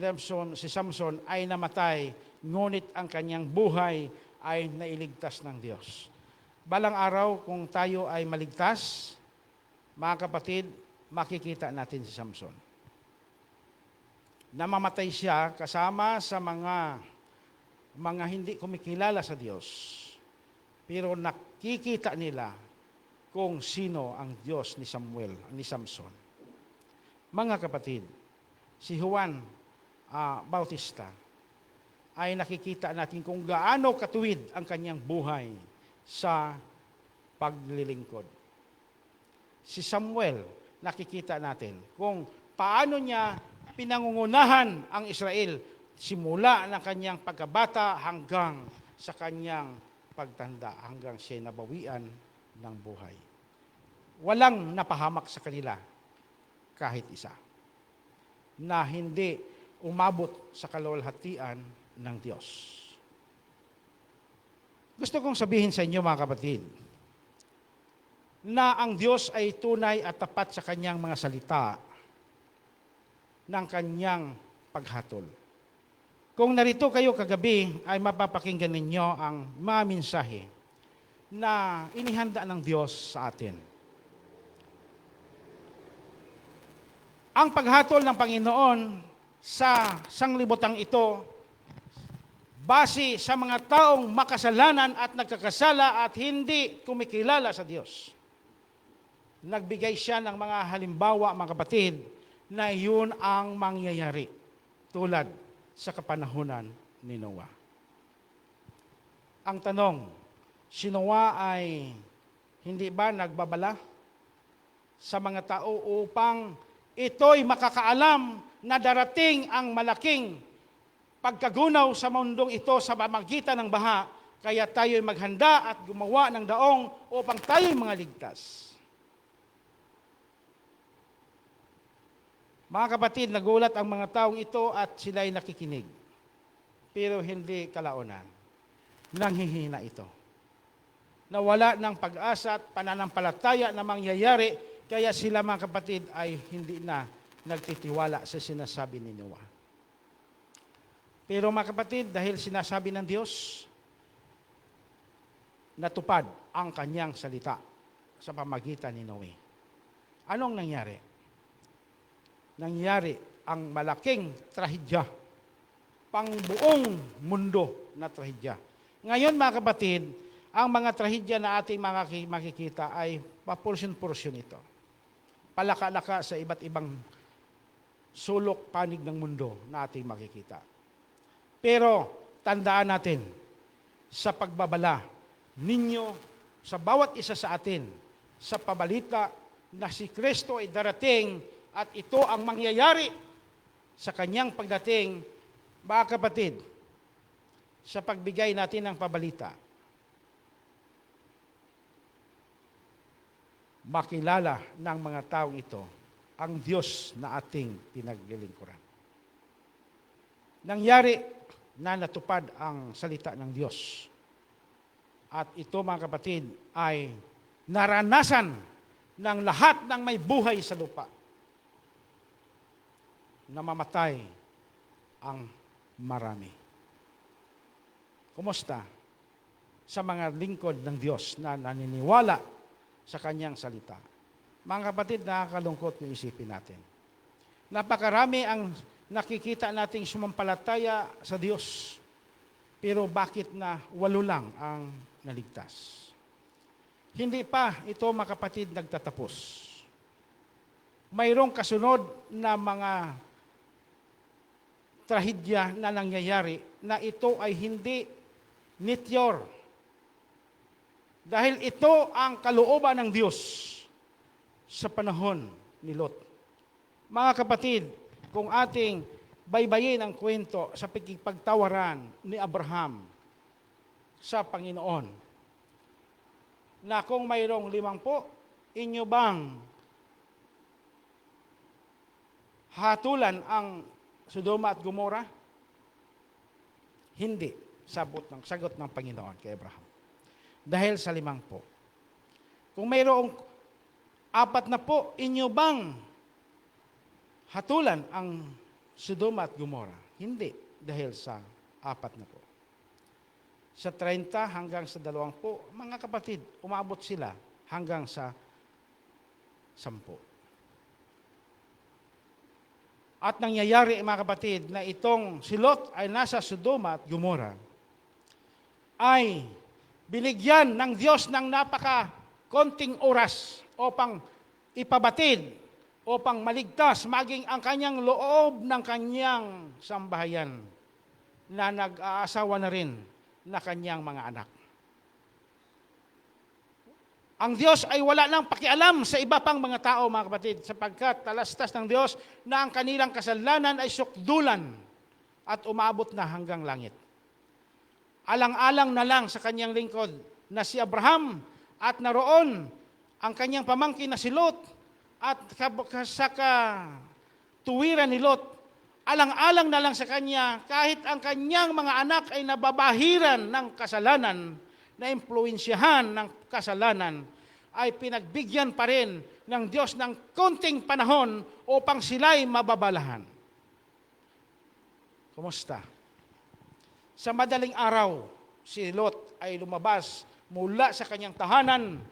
Samson ay namatay, ngunit ang kanyang buhay ay nailigtas ng Diyos. Balang araw, kung tayo ay maligtas, mga kapatid, makikita natin si Samson. Namamatay siya kasama sa mga hindi kumikilala sa Diyos. Pero nakikita nila kung sino ang Diyos ni Samson. Mga kapatid, si Juan Bautista ay nakikita natin kung gaano katuwid ang kanyang buhay sa paglilingkod. Si Samuel, nakikita natin kung paano niya pinangungunahan ang Israel simula ng kanyang pagkabata hanggang sa kanyang pagtanda, hanggang siya nabawian ng buhay. Walang napahamak sa kanila kahit isa na hindi umabot sa kaluwalhatian ng Diyos. Gusto kong sabihin sa inyo, mga kapatid, na ang Diyos ay tunay at tapat sa kanyang mga salita ng kanyang paghatol. Kung narito kayo kagabi, ay mapapakinggan ninyo ang mga mensahe na inihanda ng Diyos sa atin. Ang paghatol ng Panginoon sa sanglibotang ito, base sa mga taong makasalanan at nagkakasala at hindi kumikilala sa Diyos. Nagbigay siya ng mga halimbawa, mga kapatid, na yun ang mangyayari tulad sa kapanahunan ni Noah. Ang tanong, si Noah ay hindi ba nagbabala sa mga tao upang ito'y makakaalam na darating ang malaking pagkagunaw sa mundong ito sa pamamagitan ng baha, kaya tayo'y maghanda at gumawa ng daong upang tayo'y mga ligtas. Mga kapatid, nagulat ang mga taong ito at sila'y nakikinig. Pero hindi kalaunan. Nanghihina ito. Nawala ng pag-asa at pananampalataya na mangyayari, kaya sila, mga kapatid, ay hindi na nagtitiwala sa sinasabi ni Noah. Pero mga kapatid, dahil sinasabi ng Diyos, natupad ang kanyang salita sa pamagitan ni Noe. Anong nangyari? Nangyari ang malaking trahedya, pangbuong mundo na trahedya. Ngayon, mga kapatid, ang mga trahedya na ating makikita ay paporsyon-porsyon ito. Palaka-laka sa iba't ibang sulok panig ng mundo na ating makikita. Pero tandaan natin, sa pagbabala ninyo, sa bawat isa sa atin, sa pabalita na si Kristo ay darating at ito ang mangyayari sa kanyang pagdating, mga kapatid, sa pagbigay natin ng pabalita, makilala ng mga taong ito ang Diyos na ating pinaglilingkuran. Nangyari na natupad ang salita ng Diyos. At ito, mga kapatid, ay naranasan ng lahat ng may buhay sa lupa. Namamatay ang marami. Kumusta sa mga lingkod ng Diyos na naniniwala sa kanyang salita? Mga kapatid, nakakalungkot yung isipin natin. Napakarami ang nakikita nating sumampalataya sa Diyos. Pero bakit na 8 lang ang naligtas? Hindi pa ito, mga kapatid, nagtatapos. Mayroong kasunod na mga trahedya na nangyayari na ito ay hindi meteor. Dahil ito ang kalooban ng Diyos sa panahon ni Lot. Mga kapatid, kung ating baybayin ang kwento sa pagtawaran ni Abraham sa Panginoon, na kung mayroong 50, inyo bang hatulan ang Sodoma at Gomora? Hindi sagot ng Panginoon kay Abraham. Dahil sa 10. Kung mayroong 40, inyo bang hatulan ang Sodoma at Gomora? Hindi, dahil sa 40. Sa 30 hanggang sa 20, mga kapatid, umabot sila hanggang sa 10. At nangyayari, mga kapatid, na itong si Lot ay nasa Sodoma at Gomora, ay binigyan ng Diyos ng konting oras upang ipabatid, upang maligtas, maging ang kanyang loob ng kanyang sambahayan na nag-aasawa na rin na kanyang mga anak. Ang Diyos ay wala nang pakialam sa iba pang mga tao, mga kapatid, sapagkat talastas ng Diyos na ang kanilang kasalanan ay sukdulan at umabot na hanggang langit. Alang-alang na lang sa kanyang lingkod na si Abraham at naroon ang kanyang pamangkin na si Lot at sa katuwiran ni Lot, alang-alang na lang sa kanya kahit ang kanyang mga anak ay nababahiran ng kasalanan, na impluensyahan ng kasalanan, ay pinagbigyan pa rin ng Diyos ng konting panahon upang sila'y mababalahan. Kumusta? Sa madaling araw, si Lot ay lumabas mula sa kanyang tahanan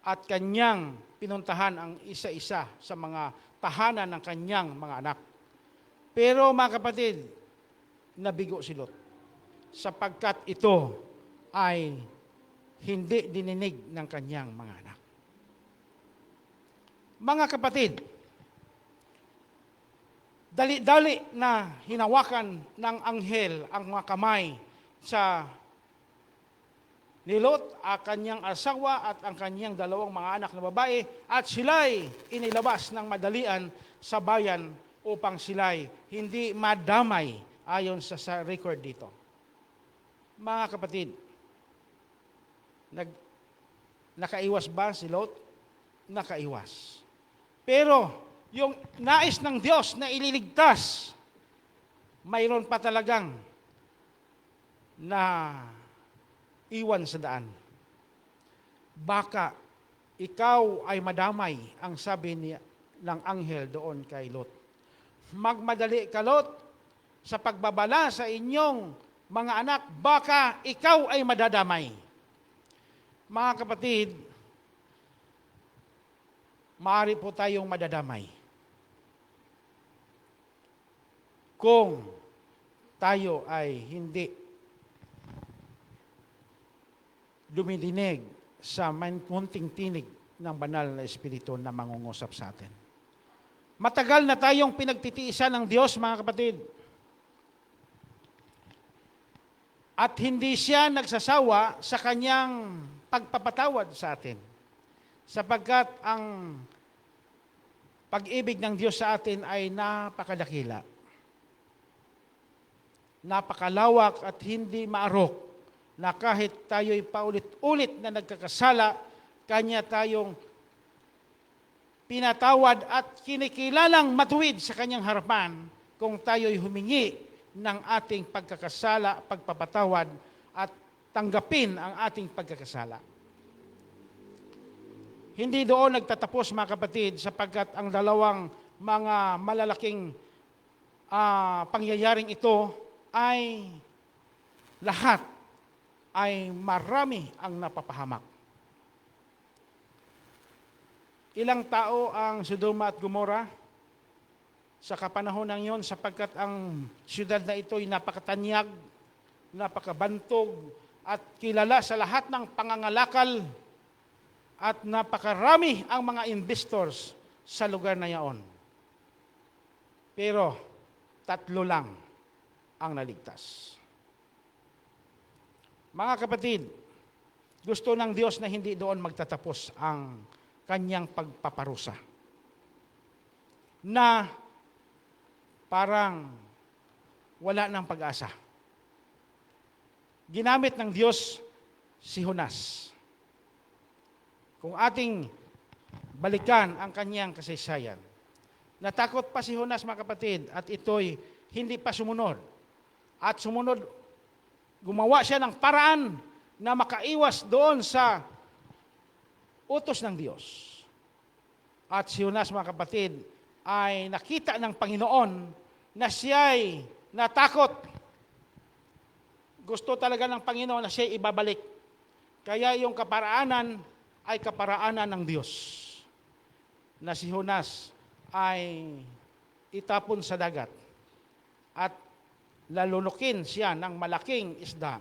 at kanyang pinuntahan ang isa-isa sa mga tahanan ng kanyang mga anak. Pero mga kapatid, nabigo si Lot sapagkat ito ay hindi dininig ng kanyang mga anak. Mga kapatid, dali-dali na hinawakan ng anghel ang mga kamay sa ni Lot, ang kanyang asawa at ang kanyang 2 mga anak na babae, at sila'y inilabas ng madalian sa bayan upang sila'y hindi madamay ayon sa record dito. Mga kapatid, nakaiwas ba si Lot? Nakaiwas. Pero yung nais ng Diyos na ililigtas, mayroon pa talagang na iwan sa daan. Baka ikaw ay madamay, ang sabi ng anghel doon kay Lot. Magmadali ka, Lot, sa pagbabala sa inyong mga anak, baka ikaw ay madadamay. Mga kapatid, maaari po tayong madadamay kung tayo ay hindi dumidinig sa munting tinig ng banal na Espiritu na mangungusap sa atin. Matagal na tayong pinagtitiisan ng Diyos, mga kapatid. At hindi siya nagsasawa sa kanyang pagpapatawad sa atin. Sapagkat ang pag-ibig ng Diyos sa atin ay napakadakila, napakalawak at hindi maarok, na kahit tayo'y paulit-ulit na nagkakasala, kanya tayong pinatawad at kinikilalang matuwid sa kanyang harapan kung tayo'y humingi ng ating pagkakasala, pagpapatawad at tanggapin ang ating pagkakasala. Hindi doon nagtatapos, mga kapatid, sapagkat ang 2 mga malalaking pangyayaring ito ay lahat ay marami ang napapahamak. Ilang tao ang Sodoma at Gomora sa kapanahon ng iyon, sapagkat ang siyudad na ito ay napakatanyag, napakabantog, at kilala sa lahat ng pangangalakal, at napakarami ang mga investors sa lugar na iyon. Pero 3 lang ang naligtas. Mga kapatid, gusto ng Diyos na hindi doon magtatapos ang kanyang pagpaparusa. Na parang wala ng pag-asa. Ginamit ng Diyos si Jonas. Kung ating balikan ang kanyang kasaysayan, natakot pa si Jonas, mga kapatid, at ito'y hindi pa sumunod. At sumunod gumawa siya ng paraan na makaiwas doon sa utos ng Diyos. At si Jonas, mga kapatid, ay nakita ng Panginoon na siya'y natakot. Gusto talaga ng Panginoon na siya'y ibabalik. Kaya yung kaparaanan ay kaparaanan ng Diyos. Na si Jonas ay itapon sa dagat at lalulukin siya ng malaking isda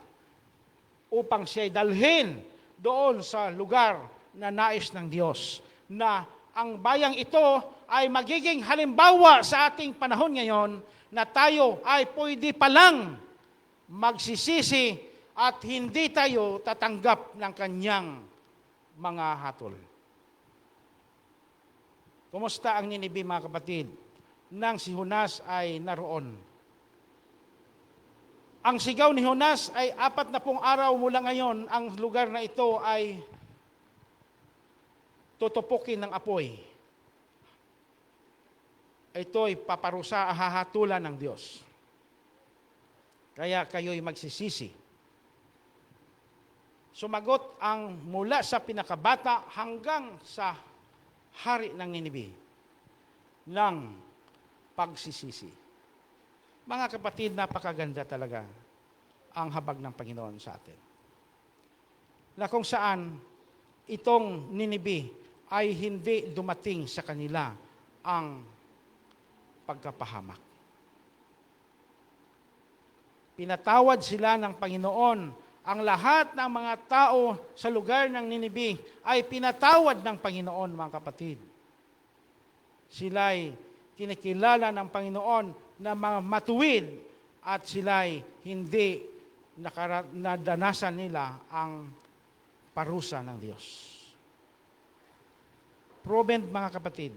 upang siya'y dalhin doon sa lugar na nais ng Diyos, na ang bayang ito ay magiging halimbawa sa ating panahon ngayon na tayo ay pwede palang magsisisi at hindi tayo tatanggap ng kanyang mga hatol. Kumusta ang Ninibe, mga kapatid, nang si Jonas ay naroon? Ang sigaw ni Jonas ay 40 araw mula ngayon, ang lugar na ito ay tutupukin ng apoy. Ito'y paparusa, hahatulan ng Diyos. Kaya kayo'y magsisisi. Sumagot ang mula sa pinakabata hanggang sa hari ng Ninibe ng pagsisisi. Mga kapatid, napakaganda talaga ang habag ng Panginoon sa atin. Na kung saan itong Ninibe ay hindi dumating sa kanila ang pagkapahamak. Pinatawad sila ng Panginoon. Ang lahat ng mga tao sa lugar ng Ninibe ay pinatawad ng Panginoon, mga kapatid. Sila'y kinikilala ng Panginoon na mga matuwid at sila'y hindi nadanasan nila ang parusa ng Diyos. Proven, mga kapatid,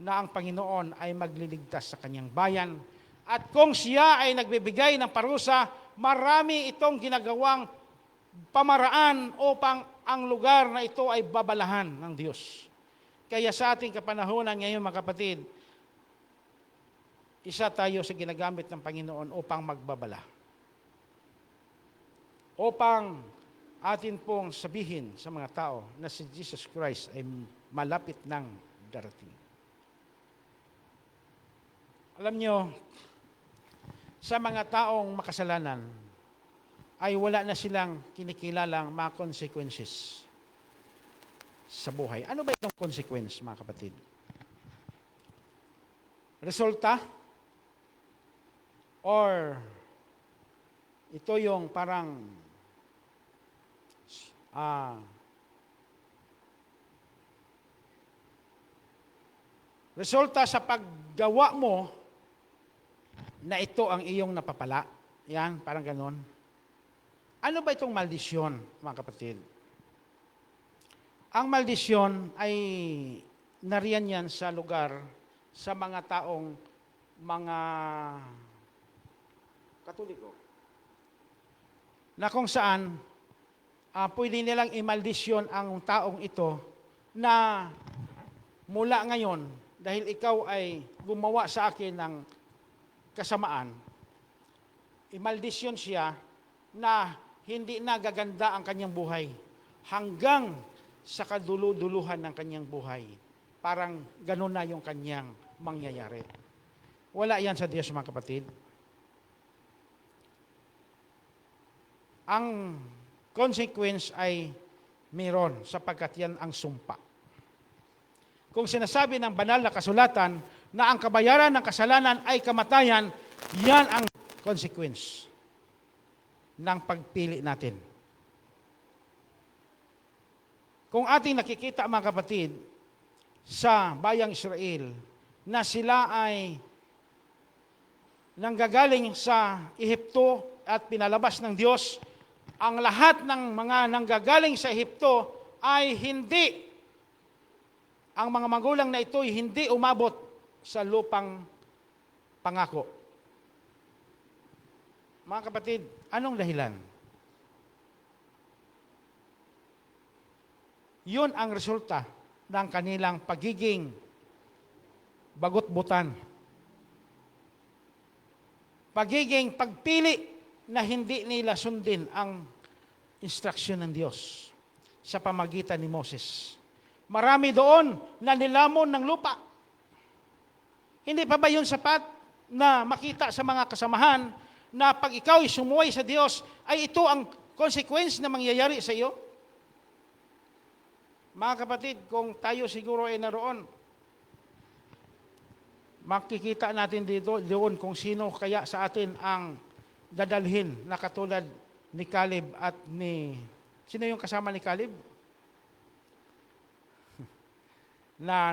na ang Panginoon ay magliligtas sa kanyang bayan. At kung siya ay nagbibigay ng parusa, marami itong ginagawang pamaraan upang ang lugar na ito ay babalahan ng Diyos. Kaya sa ating kapanahunan ngayon, mga kapatid, isa tayo sa ginagamit ng Panginoon upang magbabala. Upang atin pong sabihin sa mga tao na si Jesus Christ ay malapit ng darating. Alam nyo, sa mga taong makasalanan, ay wala na silang kinikilalang mga consequences sa buhay. Ano ba itong consequence, mga kapatid? Resulta? Or ito yung parang resulta sa paggawa mo na ito ang iyong napapala. Yan, parang ganon. Ano ba itong maldisyon, mga kapatid? Ang maldisyon ay nariyan yan sa lugar, sa mga taong mga Katoliko, na kung saan pwede nilang imaldisyon ang taong ito na mula ngayon, dahil ikaw ay gumawa sa akin ng kasamaan, imaldisyon siya na hindi na gaganda ang kanyang buhay hanggang sa kaduluduluhan ng kanyang buhay. Parang ganun na yung kanyang mangyayari. Wala yan sa Diyos, mga kapatid. Ang consequence ay meron sapagkat yan ang sumpa. Kung sinasabi ng banal na kasulatan na ang kabayaran ng kasalanan ay kamatayan, yan ang consequence ng pagpili natin. Kung ating nakikita, mga kapatid, sa bayang Israel, na sila ay nanggagaling sa Ehipto at pinalabas ng Diyos, ang lahat ng mga nanggagaling sa Ehipto ay hindi, ang mga magulang na ito ay hindi umabot sa lupang pangako. Mga kapatid, anong dahilan? Yun ang resulta ng kanilang pagiging bagot-butan. Pagiging pagpili na hindi nila sundin ang instruksyon ng Diyos sa pamagitan ni Moses. Marami doon na nilamon ng lupa. Hindi pa ba yun sapat na makita sa mga kasamahan na pag ikaw ay sumuway sa Diyos, ay ito ang consequence na mangyayari sa iyo? Mga kapatid, kung tayo siguro ay naroon, makikita natin doon kung sino kaya sa atin ang dadalhin na katulad ni Caleb at ni... Sino yung kasama ni Caleb? Na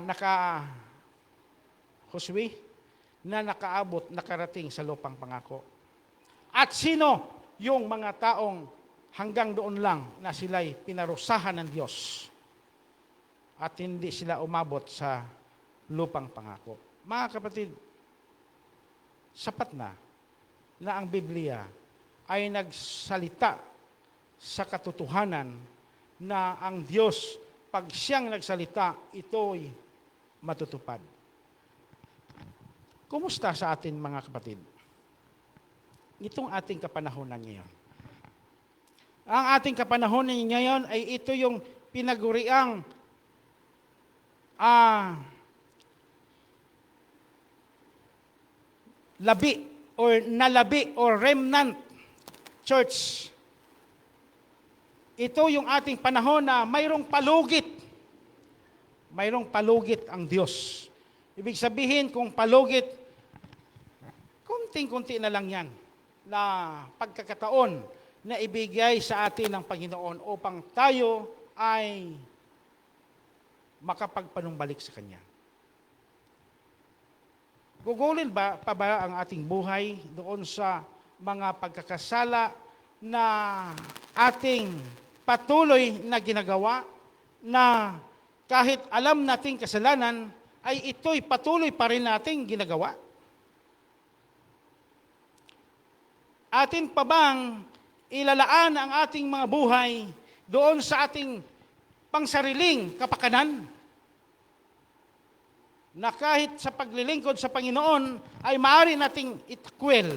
Josue, na nakaabot, nakarating sa lupang pangako. At sino yung mga taong hanggang doon lang na sila'y pinarusahan ng Diyos at hindi sila umabot sa lupang pangako. Mga kapatid, sapat na ang Biblia ay nagsalita sa katotohanan na ang Diyos, pag siyang nagsalita, ito'y matutupad. Kumusta sa atin mga kapatid? Itong ating kapanahonan ngayon. Ang ating kapanahonan ngayon ay ito yung pinaguriang labi or remnant church. Ito yung ating panahon na mayroong palugit. Mayroong palugit ang Diyos. Ibig sabihin, kung palugit, kunting-kunti na lang yan na pagkakataon na ibigay sa atin ng Panginoon upang tayo ay makapagpanumbalik sa Kanya. Gugulin ba ang ating buhay doon sa mga pagkakasala na ating patuloy na ginagawa na kahit alam nating kasalanan, ay ito'y patuloy pa rin nating ginagawa? Atin pa bang ilalaan ang ating mga buhay doon sa ating pangsariling kapakanan? Na kahit sa paglilingkod sa Panginoon ay maaari nating itakwil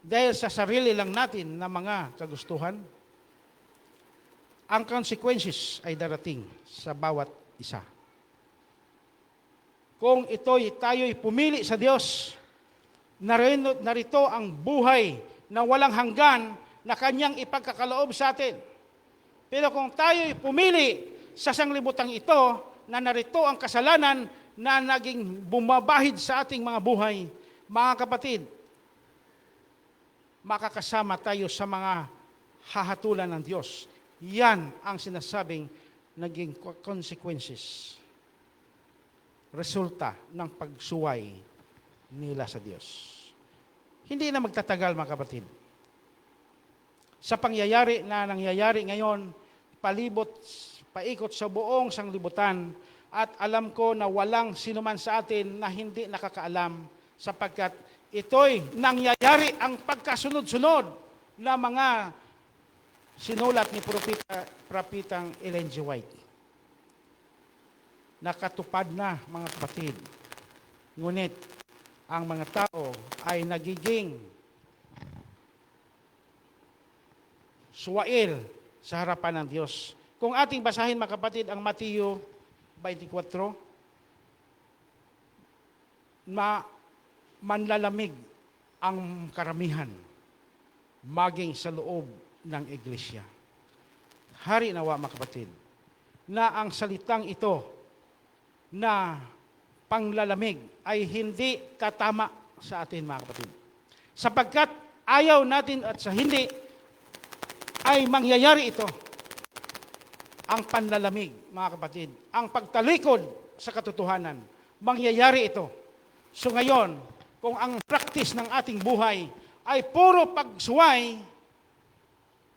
dahil sa sarili lang natin na mga kagustuhan? Ang consequences ay darating sa bawat isa. Kung tayo'y pumili sa Diyos, narito ang buhay na walang hanggan na Kanyang ipagkakaloob sa atin. Pero kung tayo'y pumili sa sanglibutang ito, na narito ang kasalanan na naging bumabahid sa ating mga buhay, mga kapatid, makakasama tayo sa mga hahatulan ng Diyos. Yan ang sinasabing naging consequences. Resulta ng pagsuway nila sa Diyos. Hindi na magtatagal, mga kapatid. Sa pangyayari na nangyayari ngayon, paikot sa buong sanglibutan, at alam ko na walang sinuman sa atin na hindi nakakaalam sapagkat ito'y nangyayari ang pagkasunod-sunod na mga sinulat ni Propetang Ellen G. White. Nakatupad na, mga kapatid. Ngunit, ang mga tao ay nagiging suwail sa harapan ng Diyos. Kung ating basahin, mga kapatid, ang Mateo 24, manlalamig ang karamihan maging sa loob ng iglesia. Hari nawa, mga kapatid, na ang salitang ito na panglalamig ay hindi tatama sa atin, mga kapatid. Sapagkat ayaw natin at sa hindi ay mangyayari ito. Ang panlalamig, mga kapatid, ang pagtalikod sa katotohanan, mangyayari ito. So ngayon, kung ang practice ng ating buhay ay puro pagsuway,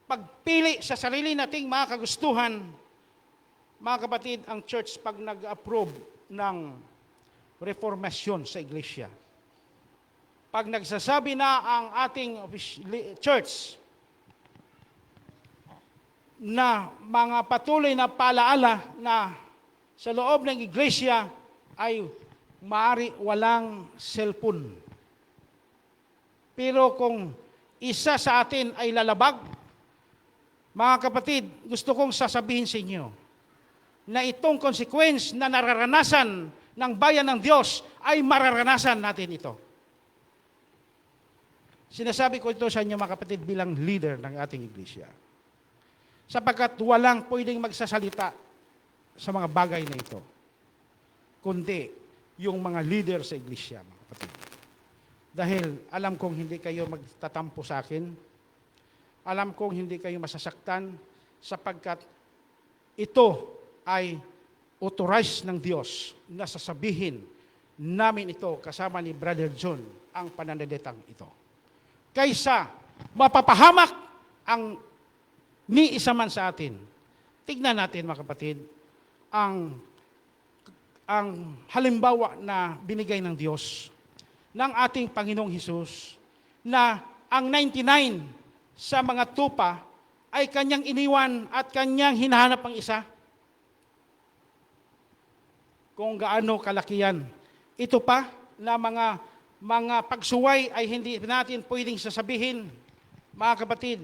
pagpili sa sarili nating mga kagustuhan, mga kapatid, ang church pag nag-approve ng reformasyon sa iglesia, pag nagsasabi na ang ating church na mga patuloy na palaala na sa loob ng iglesia ay maaari walang cellphone. Pero kung isa sa atin ay lalabag, mga kapatid, gusto kong sasabihin sa inyo na itong consequence na nararanasan ng bayan ng Diyos ay mararanasan natin ito. Sinasabi ko ito sa inyo, mga kapatid, bilang leader ng ating iglesia. Sapagkat walang pwedeng magsasalita sa mga bagay na ito, kundi yung mga leader sa iglesia, mga kapatid. Dahil alam kong hindi kayo magtatampo sa akin, alam kong hindi kayo masasaktan, sapagkat ito ay authorized ng Diyos na sasabihin namin ito kasama ni Brother John ang pananalitang ito. Kaysa mapapahamak ang ni isa man sa atin. Tignan natin, mga kapatid, ang halimbawa na binigay ng Diyos ng ating Panginoong Hesus na ang 99 sa mga tupa ay kanyang iniwan at kanyang hinahanap ang isa. Kung gaano kalakihan. Ito pa na mga pagsuway ay hindi natin pwedeng sasabihin, mga kapatid.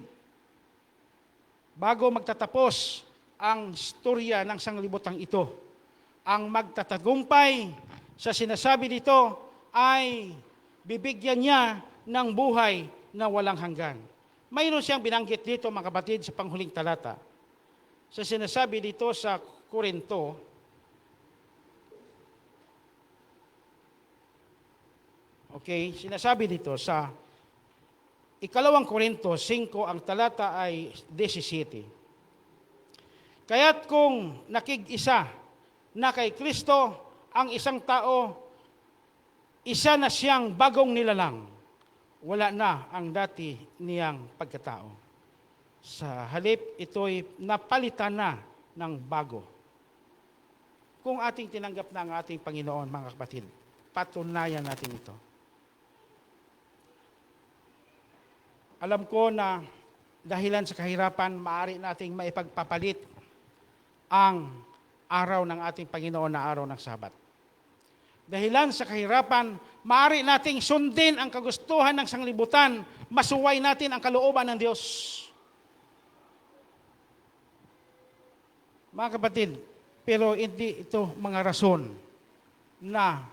Bago magtatapos ang istorya ng sanglibutang ito, ang magtatagumpay sa sinasabi dito ay bibigyan niya ng buhay na walang hanggan. Mayroon siyang binanggit dito, mga kapatid, sa panghuling talata. Sa sinasabi dito sa Korinto, sinasabi dito sa 2 Korinto 5, ang talata ay 17. Kaya't kung nakig-isa na kay Kristo ang isang tao, isa na siyang bagong nilalang. Wala na ang dati niyang pagkatao. Sa halip, ito'y napalitan na ng bago. Kung ating tinanggap na ang ating Panginoon, mga kapatid, patunayan natin ito. Alam ko na dahilan sa kahirapan, maaari nating maipagpapalit ang araw ng ating Panginoon na araw ng Sabat. Dahilan sa kahirapan, maaari nating sundin ang kagustuhan ng sanglibutan, masuway natin ang kalooban ng Diyos. Mga kapatid, pero hindi ito mga rason na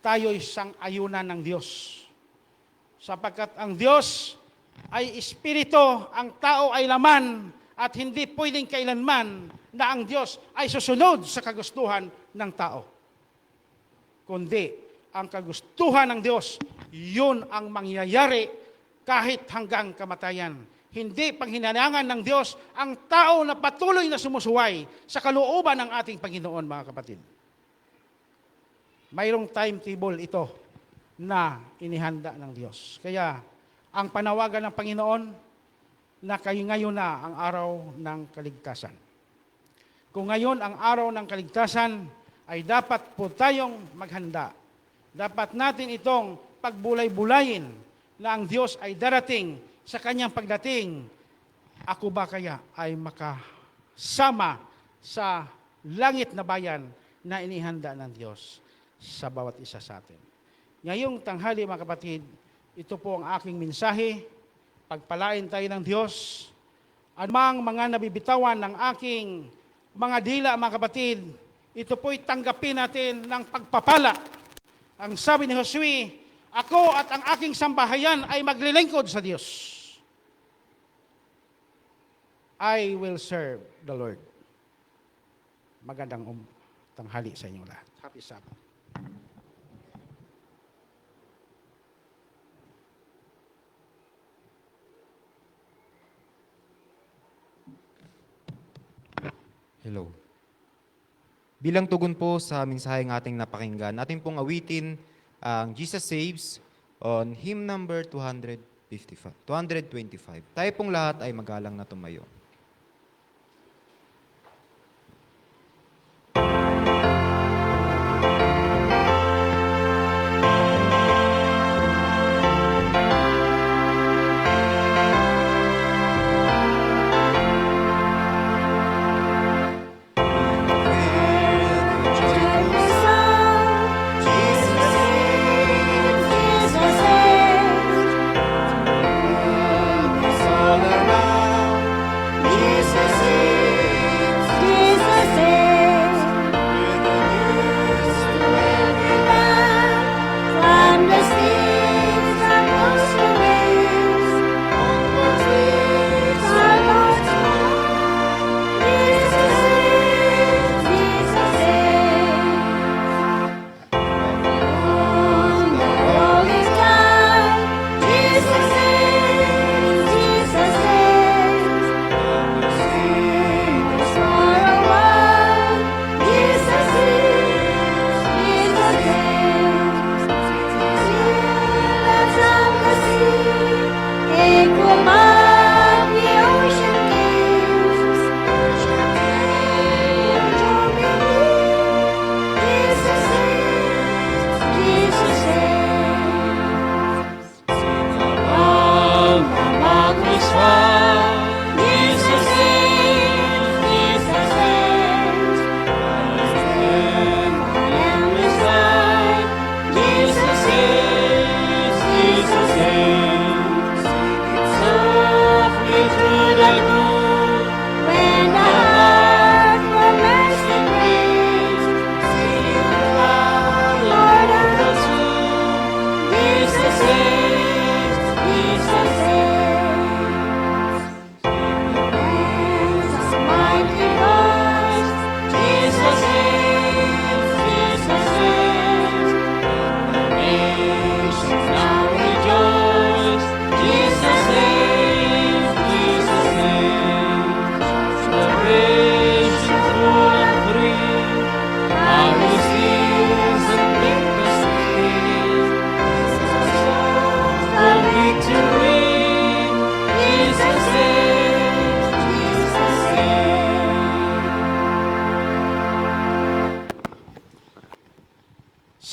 tayo'y sang-ayunan ng Diyos. Sapagkat ang Diyos ay espiritu, ang tao ay laman, at hindi pwedeng kailanman na ang Diyos ay susunod sa kagustuhan ng tao. Kundi, ang kagustuhan ng Diyos, yun ang mangyayari kahit hanggang kamatayan. Hindi panghinanangan ng Diyos ang tao na patuloy na sumusuway sa kalooban ng ating Panginoon, mga kapatid. Mayroong timetable ito na inihanda ng Diyos. Kaya, ang panawagan ng Panginoon na kayo ngayon na ang araw ng kaligtasan. Kung ngayon ang araw ng kaligtasan, ay dapat po tayong maghanda. Dapat natin itong pagbulay-bulayin na ang Diyos ay darating sa kanyang pagdating. Ako ba kaya ay makasama sa langit na bayan na inihanda ng Diyos sa bawat isa sa atin? Ngayong tanghali, mga kapatid, ito po ang aking mensahe. Pagpalain tayo ng Diyos. Anumang mga nabibitawan ng aking mga dila, mga kapatid, ito po'y tanggapin natin ng pagpapala. Ang sabi ni Josue, ako at ang aking sambahayan ay maglilingkod sa Diyos. I will serve the Lord. Magandang tanghali sa inyong lahat. Happy Sabbath. Hello. Bilang tugon po sa mensaheng ating napakinggan, atin pong awitin ang Jesus Saves on hymn number 225. Tayo pong lahat ay magalang na tumayo. Jesus,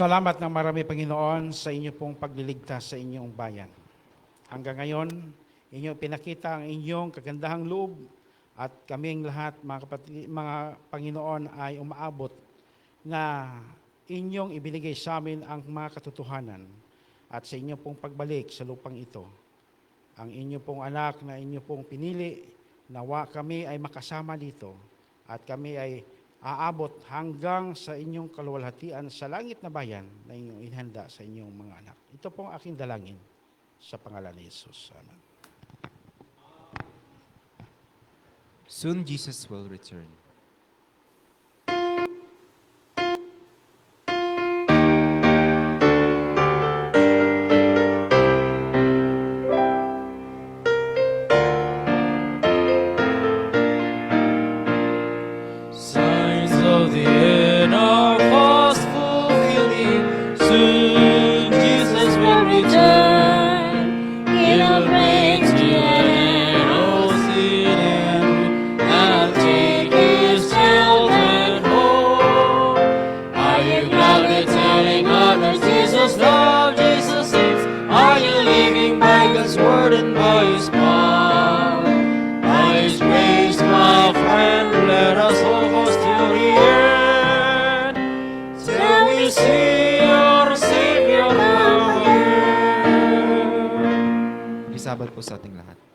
Salamat ng marami, Panginoon, sa inyo pong pagliligtas sa inyong bayan. Hanggang ngayon, inyo pinakita ang inyong kagandahang loob at kaming lahat, mga kapatid, mga Panginoon, ay umaabot na inyong ibinigay sa amin ang mga katotohanan at sa inyo pong pagbalik sa lupang ito. Ang inyo pong anak na inyo pong pinili, nawa kami ay makasama dito at kami ay aabot hanggang sa inyong kaluwalhatian sa langit na bayan na inyong inhanda sa inyong mga anak. Ito pong aking dalangin sa pangalan ni Jesus. Amen. Soon Jesus will return. Signs of the end are fast fulfilling. Soon Jesus will return. He will bring to an end all sin and take His children home. Are you gladly telling others Jesus loves, Jesus saves? Are you living by God's word and by His power? By His grace, my friend, let us hold fast till the end, till we see our Savior come again. Isabat po sa ating lahat.